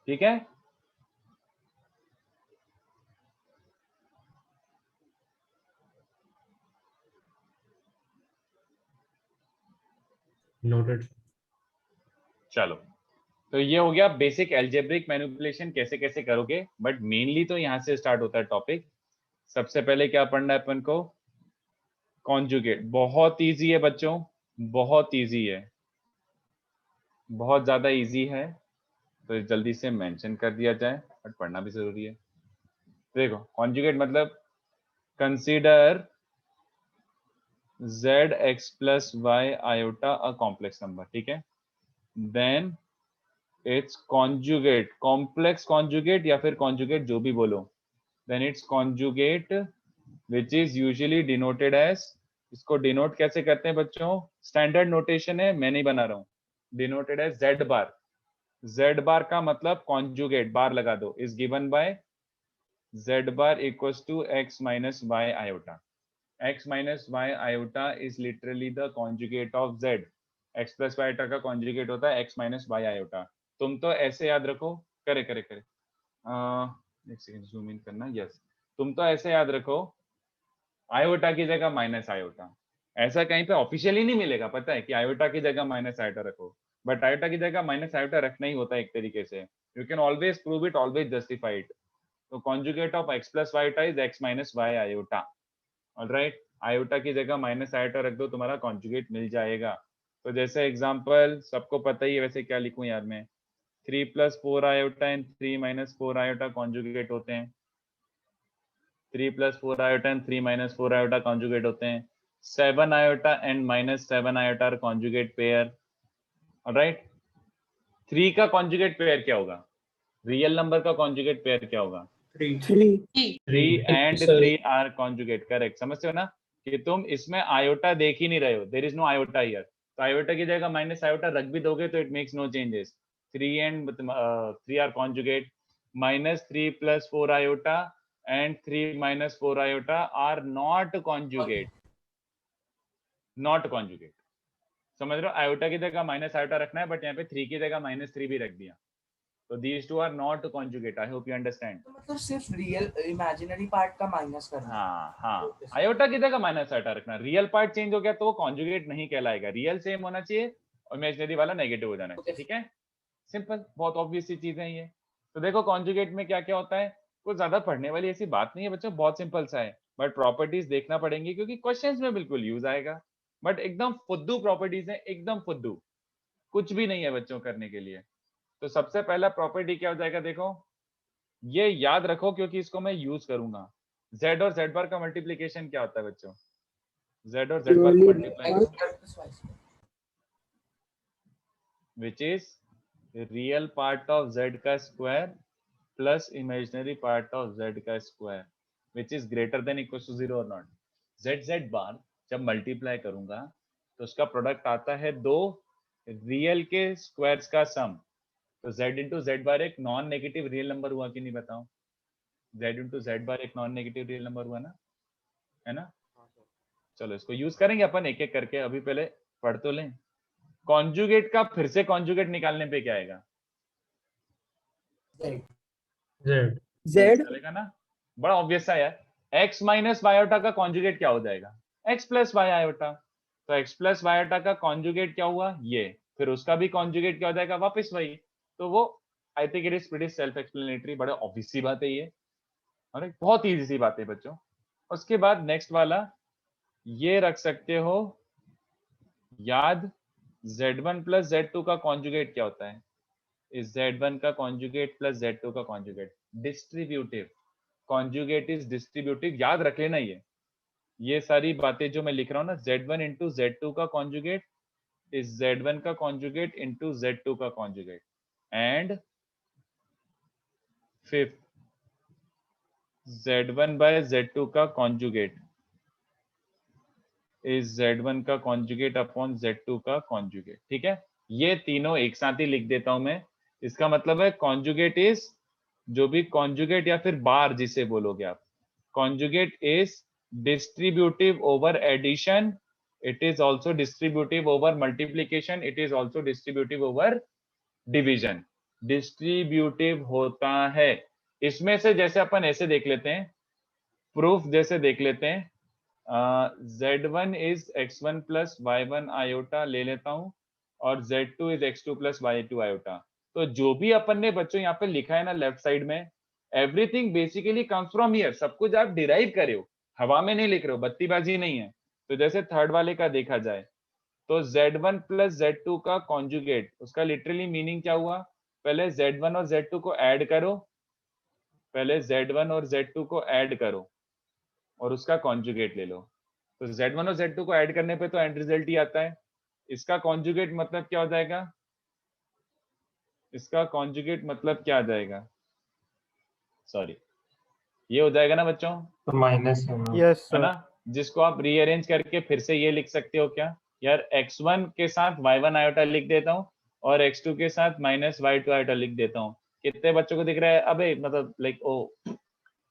ठीक है, नोटेड। चलो तो ये हो गया बेसिक एल्जेब्रिक मैनिपुलेशन कैसे कैसे करोगे, बट मेनली तो यहाँ से स्टार्ट होता है टॉपिक। सबसे पहले क्या पढ़ना है अपन को, कॉन्जुगेट। बहुत इजी है बच्चों, बहुत इजी है, बहुत ज्यादा इजी है, तो जल्दी से मेंशन कर दिया जाए, बट पढ़ना भी जरूरी है। देखो कॉन्जुगेट मतलब consider zx plus y iota a complex number, ठीक है, then its conjugate, complex conjugate या फिर conjugate जो भी बोलो, then its conjugate which is usually denoted as, इसको डिनोट कैसे करते हैं बच्चों, स्टैंडर्ड नोटेशन है, मैं नहीं बना रहा हूँ, डिनोटेड एज z बार। z बार का मतलब कॉन्जुगेट, बार लगा दो, is given by z bar equals to x minus y iota. x minus y iota is literally the conjugate of z. x plus y iota का conjugate होता है x minus y iota. तुम तो ऐसे याद रखो, करे एक सेकंड जूम इन करना, यस, तुम तो ऐसे याद रखो, आयोटा की जगह माइनस आयोटा। ऐसा कहीं पे ऑफिशियली नहीं मिलेगा, पता है कि आयोटा की जगह माइनस आयोटा रखो, बट आयोटा की जगह माइनस आयोटा रखना ही होता है एक तरीके से। You can always prove it, always justify it. तो conjugate of x plus y iota is x minus y iota. Alright, iota की जगह माइनस आयोटा रख दो, तुम्हारा कॉन्जुगेट मिल जाएगा। तो जैसे एग्जांपल सबको पता ही है, वैसे क्या लिखूं यार मैं, 3 plus 4 iota and 3 minus 4 iota conjugate होते हैं, 3 plus 4 iota and 3 minus 4 iota conjugate होते हैं, 7 iota and minus 7 iota are conjugate pair. Alright, 3 का कॉन्जुगेट पेयर क्या होगा, रियल नंबर का कॉन्जुगेट पेयर क्या होगा, 3 and 3 are conjugate, correct। समझते हो ना कि तुम इसमें आयोटा देख ही नहीं रहे हो, there is no iota here. तो आयोटा की जगह माइनस आयोटा रख भी दोगे तो it makes no changes. 3 and 3 are conjugate, minus 3 plus 4 iota and 3 minus 4 iota are not conjugate, not conjugate। समझ रहे हो, आयोटा की जगह माइनस आयोटा रखना है, बट यहाँ पे 3 की जगह माइनस 3 भी रख दिया, तो these two are not conjugate। I hope you understand। तो मतलब सिर्फ रियल इमेजिनरी पार्ट का माइनस करना। हाँ, आयोटा की जगह माइनस आयोटा रखना, रियल पार्ट चेंज हो गया तो वो कॉन्जुगेट नहीं कहलाएगा, रियल सेम होना चाहिए और इमेजिनरी वाला नेगेटिव हो जाना चाहिए, ठीक है, सिंपल, बहुत ऑब्वियस सी चीजें ये। तो देखो कॉन्जुगेट में क्या क्या होता है, कुछ ज्यादा पढ़ने वाली ऐसी बात नहीं है बच्चों, बहुत सिंपल सा है, बट प्रॉपर्टीज देखना पड़ेंगी क्योंकि क्वेश्चंस में बिल्कुल यूज आएगा, बट एकदम फुद्दू प्रॉपर्टीज है, एकदम फुद्दू, कुछ भी नहीं है बच्चों करने के लिए। तो सबसे पहला प्रॉपर्टी क्या हो जाएगा, देखो ये याद रखो क्योंकि इसको मैं यूज करूंगा। z और z बार का मल्टीप्लिकेशन क्या होता है बच्चों, z और z बार का multiply which is real part of z का square plus imaginary part of z का square which is greater than equal to 0 और नॉट। z बार जब मल्टीप्लाई करूंगा तो उसका प्रोडक्ट आता है दो रियल के स्क्वायर्स का सम। तो z इंटू जेड बार एक नॉन नेगेटिव रियल नंबर हुआ कि नहीं बताओ, z इंटू जेड बार एक नॉन नेगेटिव रियल नंबर हुआ ना, है ना। चलो इसको यूज करेंगे अपन एक एक करके, अभी पहले पढ़ तो लें। कॉन्जुगेट का फिर से कॉन्जुगेट निकालने पे क्या आएगा, z चलेगा ना, बड़ा ऑब्वियस है यार, x माइनस वायोटा का कॉन्जुगेट क्या हो जाएगा, x प्लस वाई आयोटा। तो x प्लस वायोटा का कॉन्जुगेट क्या हुआ, ये, फिर उसका भी कॉन्जुगेट क्या हो जाएगा, वापस वही। तो वो I think it is pretty self explanatory, बड़ा ऑब्वियस सी बात है ये, और बहुत इजी सी बात है बच्चों। उसके बाद नेक्स्ट वाला ये रख सकते हो याद, z1 प्लस z2 का कॉन्जुगेट क्या होता है, इस z1 का कॉन्जुगेट प्लस z2 का conjugate distributive, conjugate is distributive, याद रख लेना ये सारी बातें जो मैं लिख रहा हूँ ना, z1 इंटू z2 का कॉन्जुगेट इज z1 का कॉन्जुगेट इंटू z2 का conjugate, and fifth z1 by z2 का कॉन्जुगेट इज z1 का कॉन्जुगेट अपॉन z2 का कॉन्जुगेट। ठीक है, ये तीनों एक साथ ही लिख देता हूं मैं। इसका मतलब है कॉन्जुगेट इज, जो भी कॉन्जुगेट या फिर बार जिसे बोलोगे आप, conjugate is distributive over addition, it is also distributive over multiplication, it is also distributive over division. Distributive होता है इसमें से, जैसे अपन ऐसे देख लेते हैं, प्रूफ जैसे देख लेते हैं, z1 is x1 plus y1 iota ले लेता हूं, और z2 is x2 plus y2 iota. तो जो भी अपन ने बच्चों यहाँ पे लिखा है ना लेफ्ट साइड में, everything basically comes from here, सब कुछ आप डिराइव करे हो, हवा में नहीं लिख रहे हो, बत्तीबाजी नहीं है। तो जैसे थर्ड वाले का देखा जाए तो z1 प्लस z2 का कॉन्जुगेट, उसका लिटरली मीनिंग क्या हुआ, पहले z1 और z2 को ऐड करो, पहले z1 और z2 को ऐड करो और उसका कॉन्जुगेट ले लो। तो z1 और z2 को ऐड करने पे तो एंड रिजल्ट ही आता है। इसका कॉन्जुगेट मतलब क्या हो जाएगा, इसका कॉन्जुगेट मतलब क्या आ जाएगा, सॉरी ये हो जाएगा ना बच्चों, तो माइनस है ना, जिसको आप रीअरेंज करके फिर से ये लिख सकते हो क्या यार, x1 के साथ y1 आयोटा लिख देता हूँ और x2 के साथ माइनस y2 आयोटा लिख देता हूँ। कितने बच्चों को दिख रहा है, अबे मतलब लाइक ओ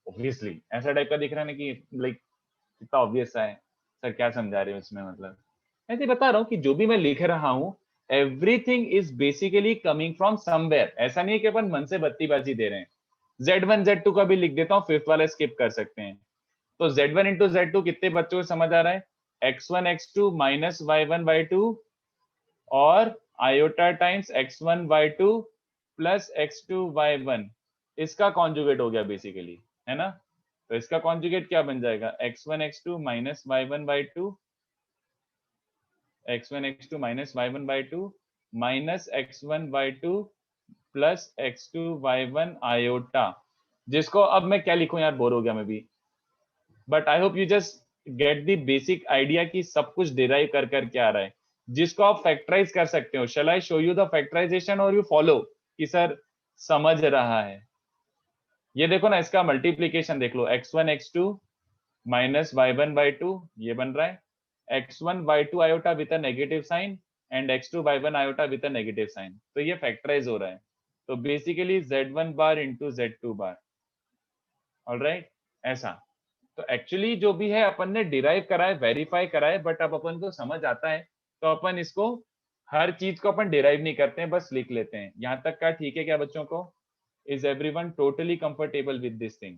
ऑब्वियसली ऐसा टाइप का दिख रहा है ना कि लाइक कितना ऑब्वियस है सर, क्या समझा रहे हो इसमें, मतलब ऐसे बता रहा हूँ कि जो भी मैं लिख रहा हूँ everything is basically coming from somewhere. ऐसा नहीं है कि अपन मन से बत्तीबाजी दे रहे हैं। z1 z2 का भी लिख देता हूँ, फिफ्थ वाला स्किप कर सकते हैं। तो z1 इंटू z2 कितने बच्चों को समझ आ रहा है, x1 x2 minus y1 y2 और iota times x1 y2 plus x2 y1, इसका कॉन्जुगेट हो गया बेसिकली, है ना। तो इसका कॉन्जुगेट क्या बन जाएगा, x1 x2 minus y1 y2, x1 x2 minus y1 y2 minus x1 y2 plus x2 y1 iota, जिसको अब मैं क्या लिखूं यार, बोर हो गया मैं भी, but I hope you just get the basic idea कि सब कुछ डिराइव कर करके आ रहा है, जिसको आप फैक्टराइज कर सकते हो। Shall I show you the factorisation और यू फॉलो कि सर समझ रहा है। ये देखो ना, इसका मल्टीप्लीकेशन देख लो, x1 x2 minus y1 y2 ये बन रहा है, x1 y2 iota with a negative sign and x2 y1 iota with a negative sign, तो ये फैक्टराइज हो रहा है। तो basically z1 bar into z2 bar, alright ऐसा। तो एक्चुअली जो भी है अपन ने डिराइव करा है, वेरीफाई करा है, बट अब अपन को समझ आता है तो अपन इसको हर चीज को अपन डिराइव नहीं करते हैं, बस लिख लेते हैं। यहां तक का ठीक है क्या बच्चों को, is everyone totally comfortable with this thing?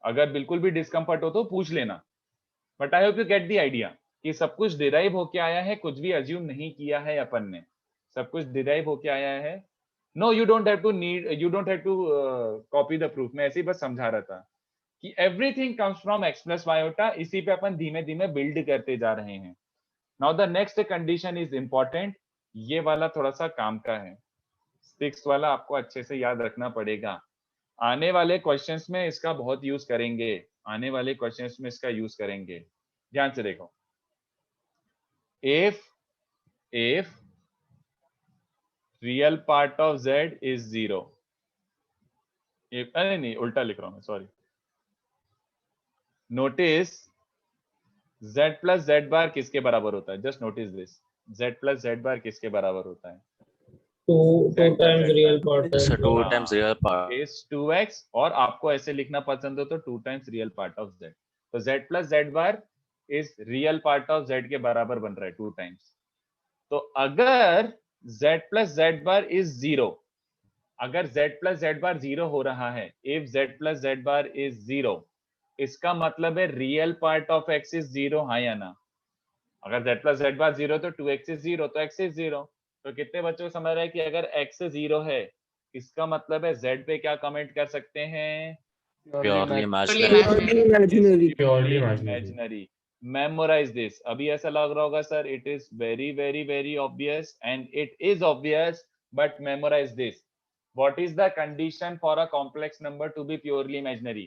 अगर बिल्कुल भी डिस्कम्फर्ट हो तो पूछ लेना, but I hope you get the idea कि सब कुछ डिराइव होके आया है, कुछ भी अज्यूम नहीं किया है अपन ने, सब कुछ डिराइव होके आया है। No you don't have to copy the proof, मैं ऐसे ही बस समझा रहा था कि everything comes from x plus y iota, इसी पे अपन धीमे धीमे बिल्ड करते जा रहे हैं। Now the next condition is important, ये वाला थोड़ा सा काम का है, 6 वाला आपको अच्छे से याद रखना पड़ेगा। आने वाले क्वेश्चंस में इसका बहुत यूज करेंगे, आने वाले क्वेश्चंस में इसका यूज करेंगे, ध्यान से देखो। if real part of z is 0, अरे नहीं उल्टा लिख रहा हूं मैं, sorry. Notice z plus z बार किसके बराबर होता है, just notice this, z plus z बार किसके बराबर होता है, 2 times real part So 2 times real part. is 2x, और आपको ऐसे लिखना पसंद हो तो 2 times real part of z। तो z plus z bar is real part of z के बराबर बन रहा है 2 times। तो अगर z plus z bar is 0, अगर z प्लस z बार 0 हो रहा है, if z plus z bar is 0, इसका मतलब है real part of x is 0, हाँ या ना? अगर z प्लस जेड बार 0 तो 2x इज 0, तो x इज 0। तो कितने बच्चों को समझ रहा है कि अगर x 0 है, इसका मतलब है z पे क्या कमेंट कर सकते हैं? Purely imaginary. Purely imaginary. imaginary. Memorize this. अभी ऐसा लग रहा होगा sir, it is very very very obvious, and it is obvious, but memorize this. What is the condition for a complex number to be purely imaginary?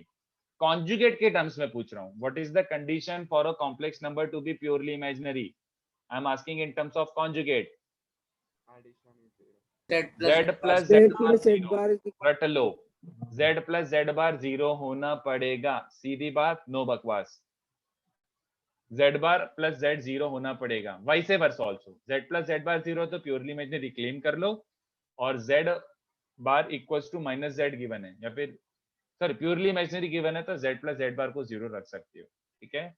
Conjugate के terms में पूछ रहा हूँ. What is the condition for a complex number to be purely imaginary? I am asking in terms of conjugate. Z plus Z bar 0. रट लो. Z plus Z bar 0 होना पड़ेगा. सीधी बात, no बकवास. Z bar plus Z 0 होना पड़ेगा. Vice versa also. Z plus Z bar 0 तो purely imaginary claim कर लो, और Z bar equals to minus Z given है, या फिर सर प्योरली इमेजिनरी गिवन है तो Z plus Z bar को 0 रख सकते हो. ठीक है.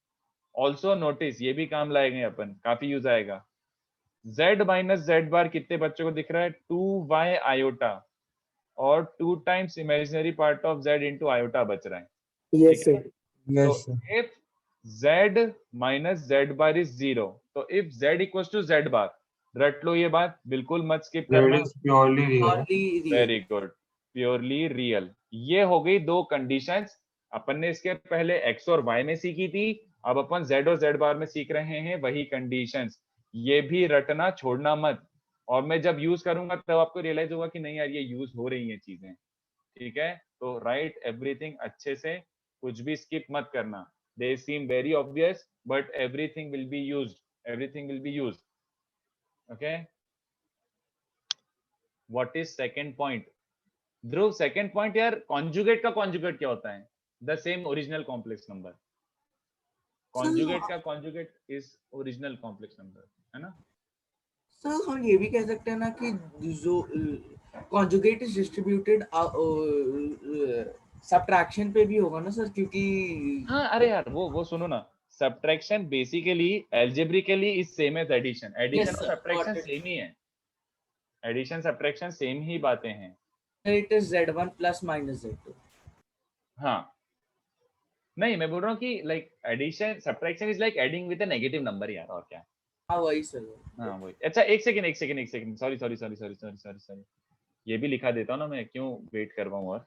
ऑल्सो नोटिस, ये भी काम लाएंगे अपन, काफी यूज आएगा. Z minus Z bar कितने बच्चों को दिख रहा है? 2y iota, और 2 times imaginary part of Z into iota बच रहा है. Yes sir. So if Z minus Z bar is 0, तो if Z equals to Z bar, रट लो ये बात, बिल्कुल मत स्किप करना. Purely real. Very good, purely real. ये हो गई दो कंडीशंस. अपन ने इसके पहले x और y में सीखी थी, अब अपन z और z बार में सीख रहे हैं वही कंडीशंस. ये भी रटना छोड़ना मत, और मैं जब यूज करूंगा तब आपको रियलाइज होगा कि नहीं यार ये यूज हो रही हैं चीजें. ठीक है. तो राइट एवरीथिंग अच्छे से, कुछ भी स्किप मत करना. They seem very obvious but everything will be used, everything will be used. Okay. What is second point? Dhruv, second point यार, कॉन्जुगेट का कॉन्जुगेट क्या होता है? The same original complex number. Conjugate का conjugate is original complex number, है ना? Sir हम ये भी कह सकते हैं ना कि जो कॉन्जुगेट इज डिस्ट्रीब्यूटेड सब्ट्रैक्शन पे भी होगा ना सर, क्योंकि हाँ अरे यार वो सुनो ना, subtraction basically algebraically is same as addition. Addition और सब्ट्रैक्शन सेम ही है. एडिशन सब्ट्रैक्शन सेम ही बातें हैं. It is z1 plus minus z2. हाँ नहीं, मैं बोल रहा हूँ कि like addition subtraction is like adding with a negative number यार, और क्या. हाँ वही सर. हाँ वही. अच्छा एक सेकंड, सॉरी, ये भी लिखा देता हूँ ना मैं, क्यों वेट कर रहा हूँ. और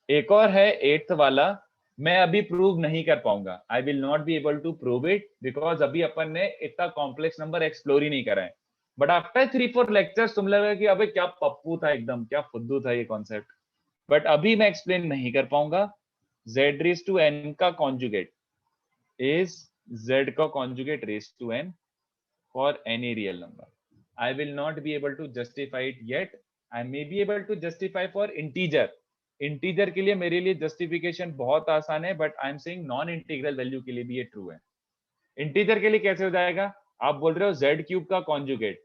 एक और है 8th वाला, मैं अभी प्रूव नहीं कर पाऊंगा. I will not be able to prove it because अभी अपन ने इतना कॉम्प्लेक्स नंबर एक्सप्लोर ही नहीं करा है. बट आफ्टर 3-4 लेक्चर्स तुम लगेगा कि अबे क्या पप्पू था, एकदम क्या फुद्दू था ये कॉन्सेप्ट. बट अभी मैं एक्सप्लेन नहीं कर पाऊंगा. z रेज टू n का कॉन्जुगेट इज z का conjugate raise to n for any real number. I will not be able to justify it yet. I may be able to justify for integer. Integer के लिए मेरे लिए justification बहुत आसान है, but I am saying non integral value के लिए भी ये ट्रू है. इंटीजर के लिए कैसे हो जाएगा? आप बोल रहे हो z क्यूब का कॉन्जुगेट,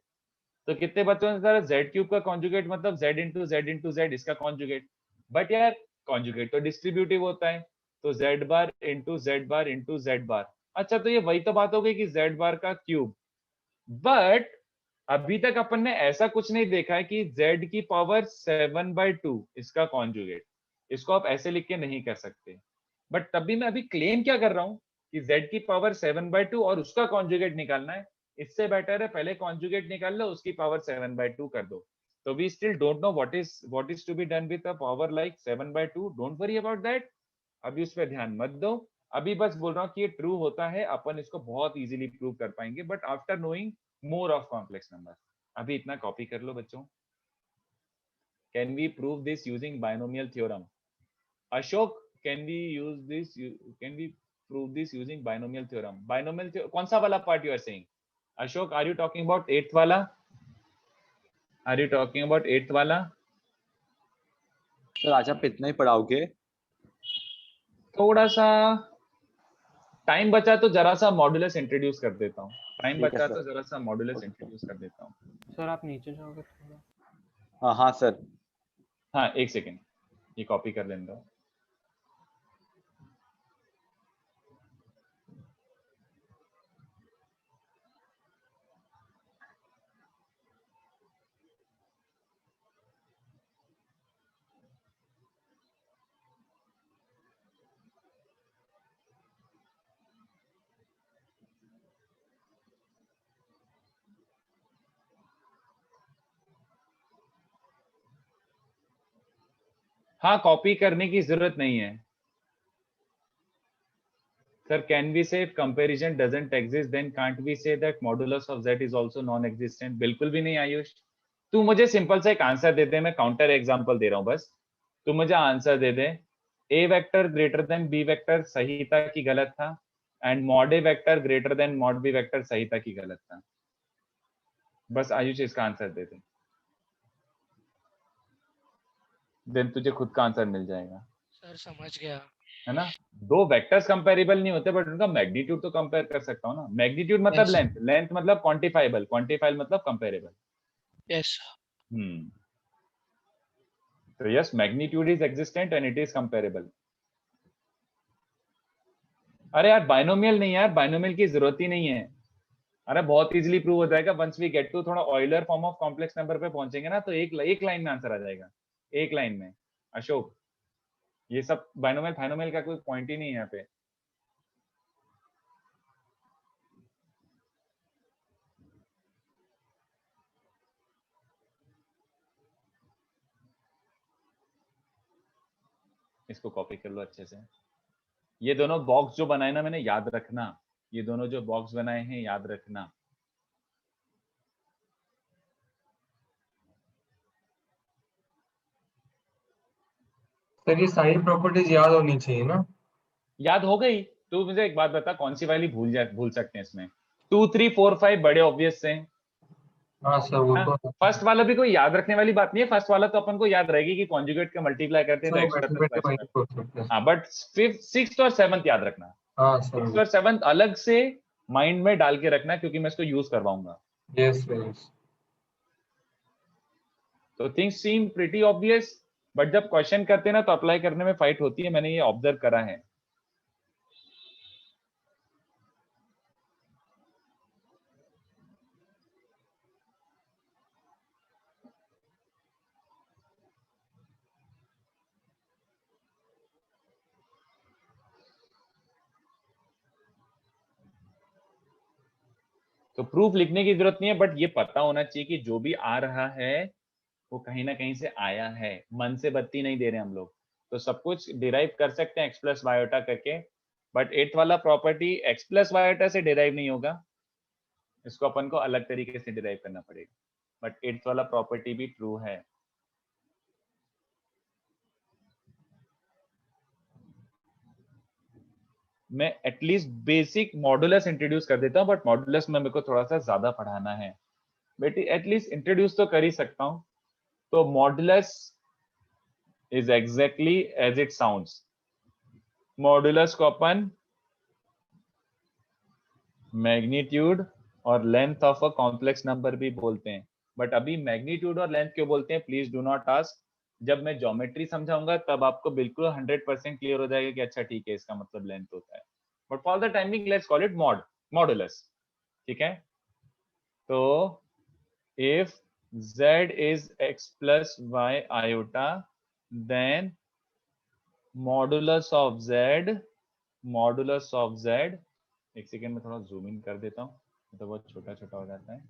तो कितने बच्चों ने सर z क्यूब का कॉन्जुगेट मतलब z इंटू z इसका कॉन्जुगेट. बट यार कॉन्जुगेट तो डिस्ट्रीब्यूटिव होता है, तो z बार इंटू z बार. अच्छा तो ये वही तो बात हो गई कि z बार का क्यूब. बट अभी तक अपन ने ऐसा कुछ नहीं देखा है कि z की पावर 7/2 इसका कॉन्जुगेट. इसको आप ऐसे लिख के नहीं कर सकते. बट तभी मैं अभी क्लेम क्या कर रहा हूं कि z की पावर 7/2 और उसका कॉन्जुगेट निकालना है. इससे बेटर है पहले कॉन्जुगेट निकाल लो, उसकी पावर 7/2 कर दो. तो we still don't know what is to be done with a power like 7/2. Don't worry about that, अभी उस पर ध्यान मत दो. अभी बस बोल रहा हूँ कि ये ट्रू होता है, अपन इसको बहुत इजीली प्रूव कर पाएंगे, but after knowing more of complex number. अभी इतना कॉपी कर लो बच्चों. Can we prove this using binomial theorem? Ashok, can we prove this using binomial theorem? Binomial theorem कौन सा वाला part you are saying? Ashok, are you talking about 8th वाला? Are you talking about 8th वाला? Sir आज आप इतना ही पढ़ाओगे? थोड़ा सा टाइम बचा तो जरा सा मॉड्यूलस इंट्रोड्यूस कर देता हूँ. टाइम ठीक है बचा सर. तो जरा सा मॉड्यूलस इंट्रोड्यूस कर देता हूँ. सर आप नीचे जाओगे थोड़ा. हाँ हाँ सर. हाँ एक सेकेंड, ये कॉपी कर लेने दो. हाँ, कॉपी करने की जरूरत नहीं है sir. Can we say comparison doesn't exist then can't we say that modulus of z is also non existent? बिल्कुल भी नहीं आयुष. तू मुझे सिंपल सा एक आंसर दे दे, मैं काउंटर एग्जांपल दे रहा हूं बस. तू मुझे answer they they, a vector greater than b vector सही था कि गलत था, and mod a vector greater than mod b vector सही था कि गलत था. बस आयुष इसका आंसर दे दे, देन तुझे खुद का आंसर मिल जाएगा. सर समझ गया. है ना. दो वेक्टर्स कंपेरेबल नहीं होते, बट उनका मैग्नीट्यूड तो कंपेयर कर सकता हूँ ना. मैग्नीट्यूड मतलब Yes. लेंथ, लेंथ मतलब क्वांटिफाइबल, क्वांटिफाइबल मतलब कंपेरेबल. यस. तो yes, magnitude is existent and it is comparable. अरे यार बाइनोमियल नहीं यार, बाइनोमियल की जरूरत ही नहीं है. अरे बहुत इजीली प्रूव हो जाएगा वंस वी गेट टू थोड़ा Euler form of complex number पे पहुंचेंगे ना, तो एक लाइन में आंसर आ जाएगा, एक लाइन में. अशोक, ये सब बाइनोमियल फाइनोमियल का कोई पॉइंट ही नहीं है यहाँ पे. इसको कॉपी कर लो अच्छे से. ये दोनों बॉक्स जो बनाए ना मैंने, याद रखना, ये दोनों जो बॉक्स बनाए हैं याद रखना. सर ये सारी प्रॉपर्टीज याद होनी चाहिए ना? याद हो गई. तू मुझे एक बात बता, कौन सी वाली भूल सकते हैं इसमें? 2 3 4 5 बड़े ऑब्वियस से. हाँ सर वो तो फर्स्ट वाला भी कोई याद रखने वाली बात नहीं है. फर्स्ट वाला तो अपन को याद रहेगी कि कॉन्जुगेट का मल्टीप्लाई करते हैं तो सर एक्स बैठे प्लस बैठे वही सोच सकते हैं. हाँ, बट फिफ्थ, सिक्स्थ और सेवंथ याद रखना. हाँ सिक्स्थ सर. और सेवंथ अलग से माइंड में डाल के रखना, क्योंकि मैं इसको यूज करवाऊंगा. Yes sir. तो things seem pretty obvious, but जब क्वेश्चन करते हैं ना तो अप्लाई करने में फाइट होती है. मैंने ये ऑब्जर्व करा है. तो प्रूफ लिखने की जरूरत नहीं है, बट ये पता होना चाहिए कि जो भी आ रहा है वो कहीं ना कहीं से आया है. मन से बत्ती नहीं दे रहे हम लोग, तो सब कुछ डिराइव कर सकते हैं एक्स प्लस वायोटा करके. बट एट्थ वाला प्रॉपर्टी एक्स प्लस वायोटा से डिराइव नहीं होगा, इसको अपन को अलग तरीके से डिराइव करना पड़ेगा. बट एट्थ वाला प्रॉपर्टी भी ट्रू है. मैं एटलीस्ट बेसिक मॉडुलस इंट्रोड्यूस कर देता हूँ, बट मॉडुलस में मेरे को थोड़ा सा ज्यादा पढ़ाना है. बेटी एटलीस्ट इंट्रोड्यूस तो कर ही सकता हूँ. तो modulus is exactly as it sounds. Modulus को अपन मैग्नीट्यूड और length of a complex number भी बोलते हैं. बट अभी मैग्नीट्यूड और लेंथ क्यों बोलते हैं प्लीज डू नॉट आस्क. जब मैं ज्योमेट्री समझाऊंगा तब आपको बिल्कुल 100% क्लियर हो जाएगा कि अच्छा ठीक है, इसका मतलब लेंथ होता है. But for the timing let's call it modulus. ठीक है. तो if z is x plus y iota, then modulus of z, एक सेकेंड में थोड़ा जूम इन कर देता हूँ तो बहुत छोटा छोटा हो जाता है.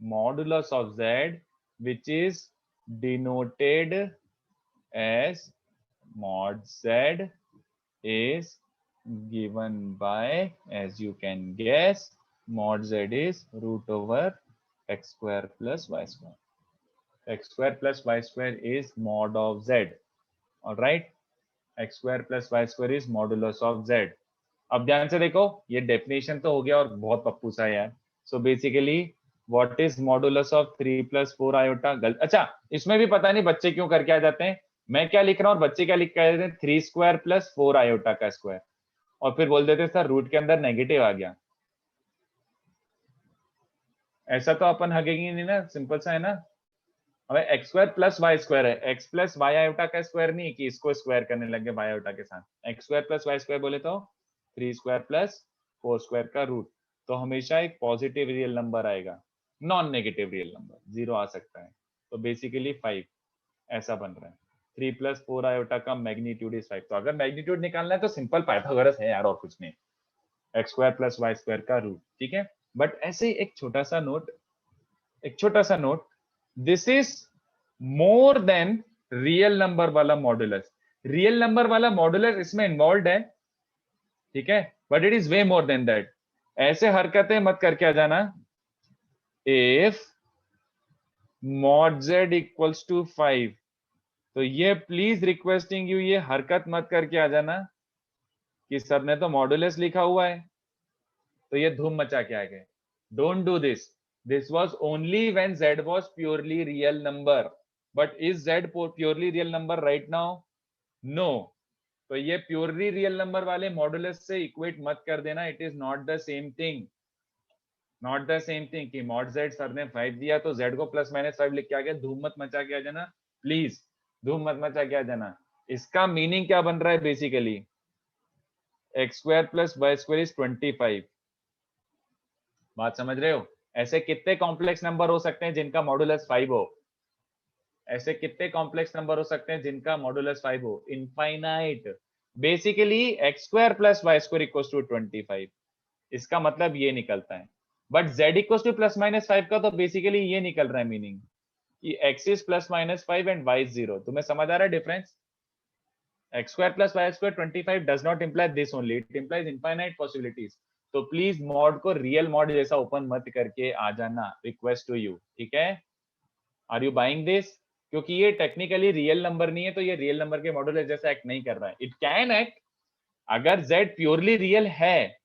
Modulus of z which is denoted as mod z is given by, as you can guess, mod z is root over x square plus y square. X square plus y square is mod of z. All right. X square plus y square is modulus of z. अब ध्यान से देखो, ये definition तो हो गया और बहुत पप्पू सा है यार. So basically what is modulus of 3 plus 4 iota. अच्छा, इसमें भी पता नहीं बच्चे क्यों करके आ जाते हैं. मैं क्या लिख रहा हूँ और बच्चे क्या लिख के आ जाते हैं, 3 square plus 4 आयोटा का स्क्वायर, और फिर बोल देते सर रूट के अंदर नेगेटिव आ गया. ऐसा तो अपन हगेंगे नहीं ना, सिंपल सा है ना. अब x square plus Y square है, एक्स प्लस वाई आयोटा का स्क्वायर नहीं कि इसको स्क्वायर करने लगे वाई आयोटा के साथ. X square plus Y square बोले तो 3 स्क्वायर प्लस 4 स्क्वायर का रूट. तो हमेशा एक पॉजिटिव रियल नंबर आएगा, नॉन नेगेटिव रियल नंबर, 0 आ सकता है. तो बेसिकली 5 ऐसा बन रहा है. 3 plus 4 आयोटा का मैग्नीट्यूड इज 5. तो अगर मैग्नीट्यूड निकालना है तो सिंपल पाइथागोरस है यार, और कुछ नहीं. X square plus Y square का रूट. ठीक है. बट ऐसे ही एक छोटा सा note, this is more than real number वाला मॉडुलस। रियल नंबर वाला मॉडुलस इसमें इन्वॉल्व है, ठीक है, but it is way more than that. ऐसे हरकतें मत करके आ जाना। If mod z equals to 5, तो ये प्लीज रिक्वेस्टिंग यू, ये हरकत मत करके आ जाना कि सर ने तो मॉडुलस लिखा हुआ है तो ये धूम मचा के आ गए। Don't do this. This was only when z was purely real number, but is z purely real number right now? No. तो ये प्योरली रियल नंबर वाले मॉडुलस से इक्वेट मत कर देना। It is not the same thing, not the same thing कि mod z sir ने 5 दिया तो z को प्लस माइनस 5 लिख के आ गया। धूम मत मचा के आ जाना प्लीज, धूम मत मचा के आ जाना। इसका मीनिंग क्या बन रहा है basically? x square plus Y square is 25। बात समझ रहे हो? ऐसे कितने कॉम्प्लेक्स नंबर हो सकते हैं जिनका मॉडुलस 5 हो? ऐसे कितने कॉम्प्लेक्स नंबर हो सकते हैं जिनका मॉडुलस 5 हो? Infinite. Basically x square plus Y square equals to 25। इसका मतलब ये निकलता है। But z equals to plus minus 5 का तो बेसिकली ये निकल रहा है मीनिंग कि x is plus minus 5 and y is 0। तुम्हें समझ आ रहा है difference? x square plus Y square 25 does not imply this only, it implies infinite possibilities. तो प्लीज मॉड को रियल मॉड जैसा ओपन मत करके आ जाना, रिक्वेस्ट टू यू, ठीक है? Are you buying this? क्योंकि ये टेक्निकली रियल नंबर नहीं है, तो ये रियल नंबर के मॉडुलस जैसा एक्ट नहीं कर रहा है। इट कैन एक्ट अगर z प्योरली रियल है,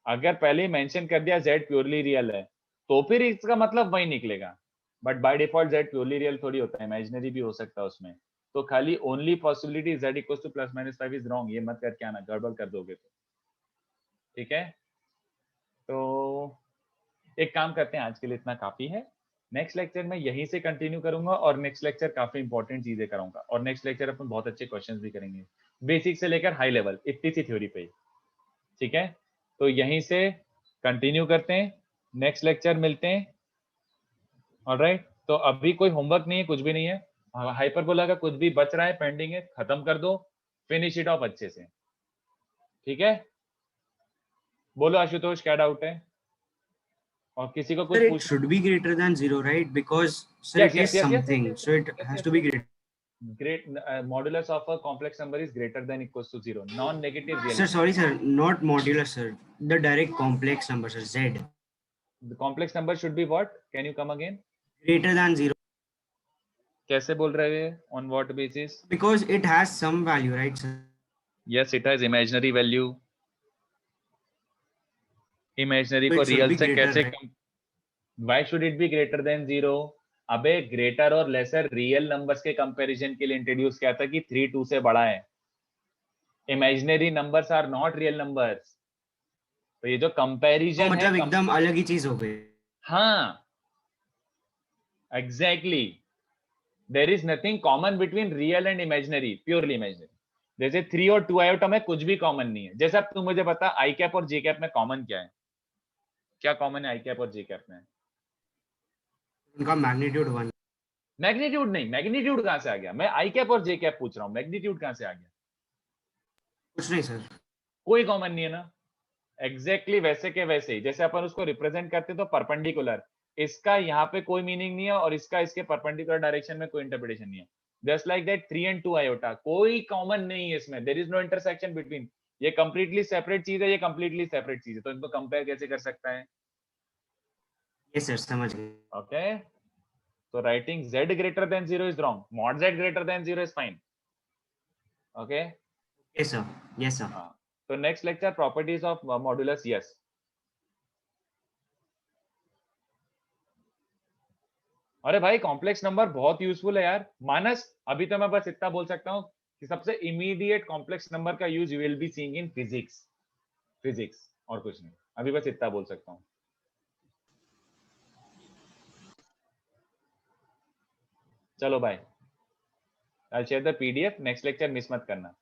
अगर पहले मेंशन कर दिया z प्योरली रियल है तो फिर इसका मतलब वही निकलेगा। But by default z purely real थोड़ी होता है, इमेजिनरी भी हो सकता है उसमें। तो खाली only possibility z equals to plus minus 5 is wrong, ये मत करके आना, गड़बड़ कर दोगे तो, ठीक है? तो एक काम करते हैं, आज के लिए इतना काफी है। नेक्स्ट लेक्चर में यहीं से कंटिन्यू करूंगा और नेक्स्ट लेक्चर काफी इंपॉर्टेंट चीजें कराऊंगा और नेक्स्ट लेक्चर अपन बहुत अच्छे क्वेश्चंस भी करेंगे, बेसिक से लेकर हाई लेवल, इतनी सी थ्योरी पे, ठीक है? तो यहीं से कंटिन्यू करते हैं, नेक्स्ट लेक्चर मिलते हैं। ऑलराइट, तो अभी कोई होमवर्क नहीं है, कुछ भी नहीं है। हाइपरबोला का कुछ भी बच रहा है, पेंडिंग है, खत्म कर दो, फिनिश इट ऑफ अच्छे से, ठीक है? बोलो आशुतोष, क्या डाउट है? और किसी को कुछ Sir, it पूछ? should be greater than 0, right? Because sir, Yes, it yes, is yes, yes, yes, something, yes, so yes, it yes, has yes, to be yes. greater. Great modulus of a complex number is greater than equals to 0, non-negative real. Sir, sorry, sir, not modulus, sir. The direct complex number, sir, z. The complex number should be what? Can you come again? Greater than 0. कैसे बोल रहे हैं? On what basis? Because it has some value, right, sir? Yes, it has imaginary value. Imaginary को It should real be से greater, कैसे? right? Why should it be greater than 0? अबे greater और laser real numbers के comparison के लिए introduce किया था कि 3 2 से बड़ा है। Imaginary numbers are not real numbers. तो ये जो कंपैरिजन तो है, मतलब एकदम अलग ही चीज हो गई। हाँ, exactly. There is nothing common between real and imaginary, purely imaginary. जैसे 3 और 2 आयोटा में कुछ भी कॉमन नहीं है। जैसे अब तुम मुझे बता, आई कैप और जे कैप में कॉमन क्या है? क्या कॉमन है आई कैप और जे कैप में? उनका मैग्नीट्यूड 1। मैग्नीट्यूड नहीं, मैग्नीट्यूड कहां से आ गया? मैं आई कैप और जे कैप पूछ रहा हूं, मैग्नीट्यूड कहां से आ गया? कुछ नहीं सर, कोई कॉमन नहीं है ना। एग्जैक्टली वैसे के वैसे ही जैसे अपन उसको रिप्रेजेंट करते तो परपेंडिकुलर, इसका यहाँ पे कोई मीनिंग नहीं है और इसका इसके परपेंडिकुलर डायरेक्शन में कोई इंटरप्रिटेशन नहीं है। Just like that 3 and 2 iota, कोई कॉमन नहीं है इसमें, there is no intersection between. ये कंप्लीटली सेपरेट चीज है, ये कंप्लीटली सेपरेट चीज है, तो इनको कंपेयर कैसे कर सकता है? यस सर, समझ गए। ओके, तो writing z greater than 0 is wrong, mod z greater than 0 is fine. Okay, yes sir, yes sir. तो next lecture properties of modulus. Yes, अरे भाई कॉम्प्लेक्स नंबर बहुत यूजफुल है यार। मानस, अभी तो मैं बस इतना बोल सकता हूँ कि सबसे इमीडिएट कॉम्प्लेक्स नंबर का use you will be seeing in physics, और कुछ नहीं। अभी बस इतना बोल सकता हूँ। चलो bye, I share the PDF, next lecture miss मत करना।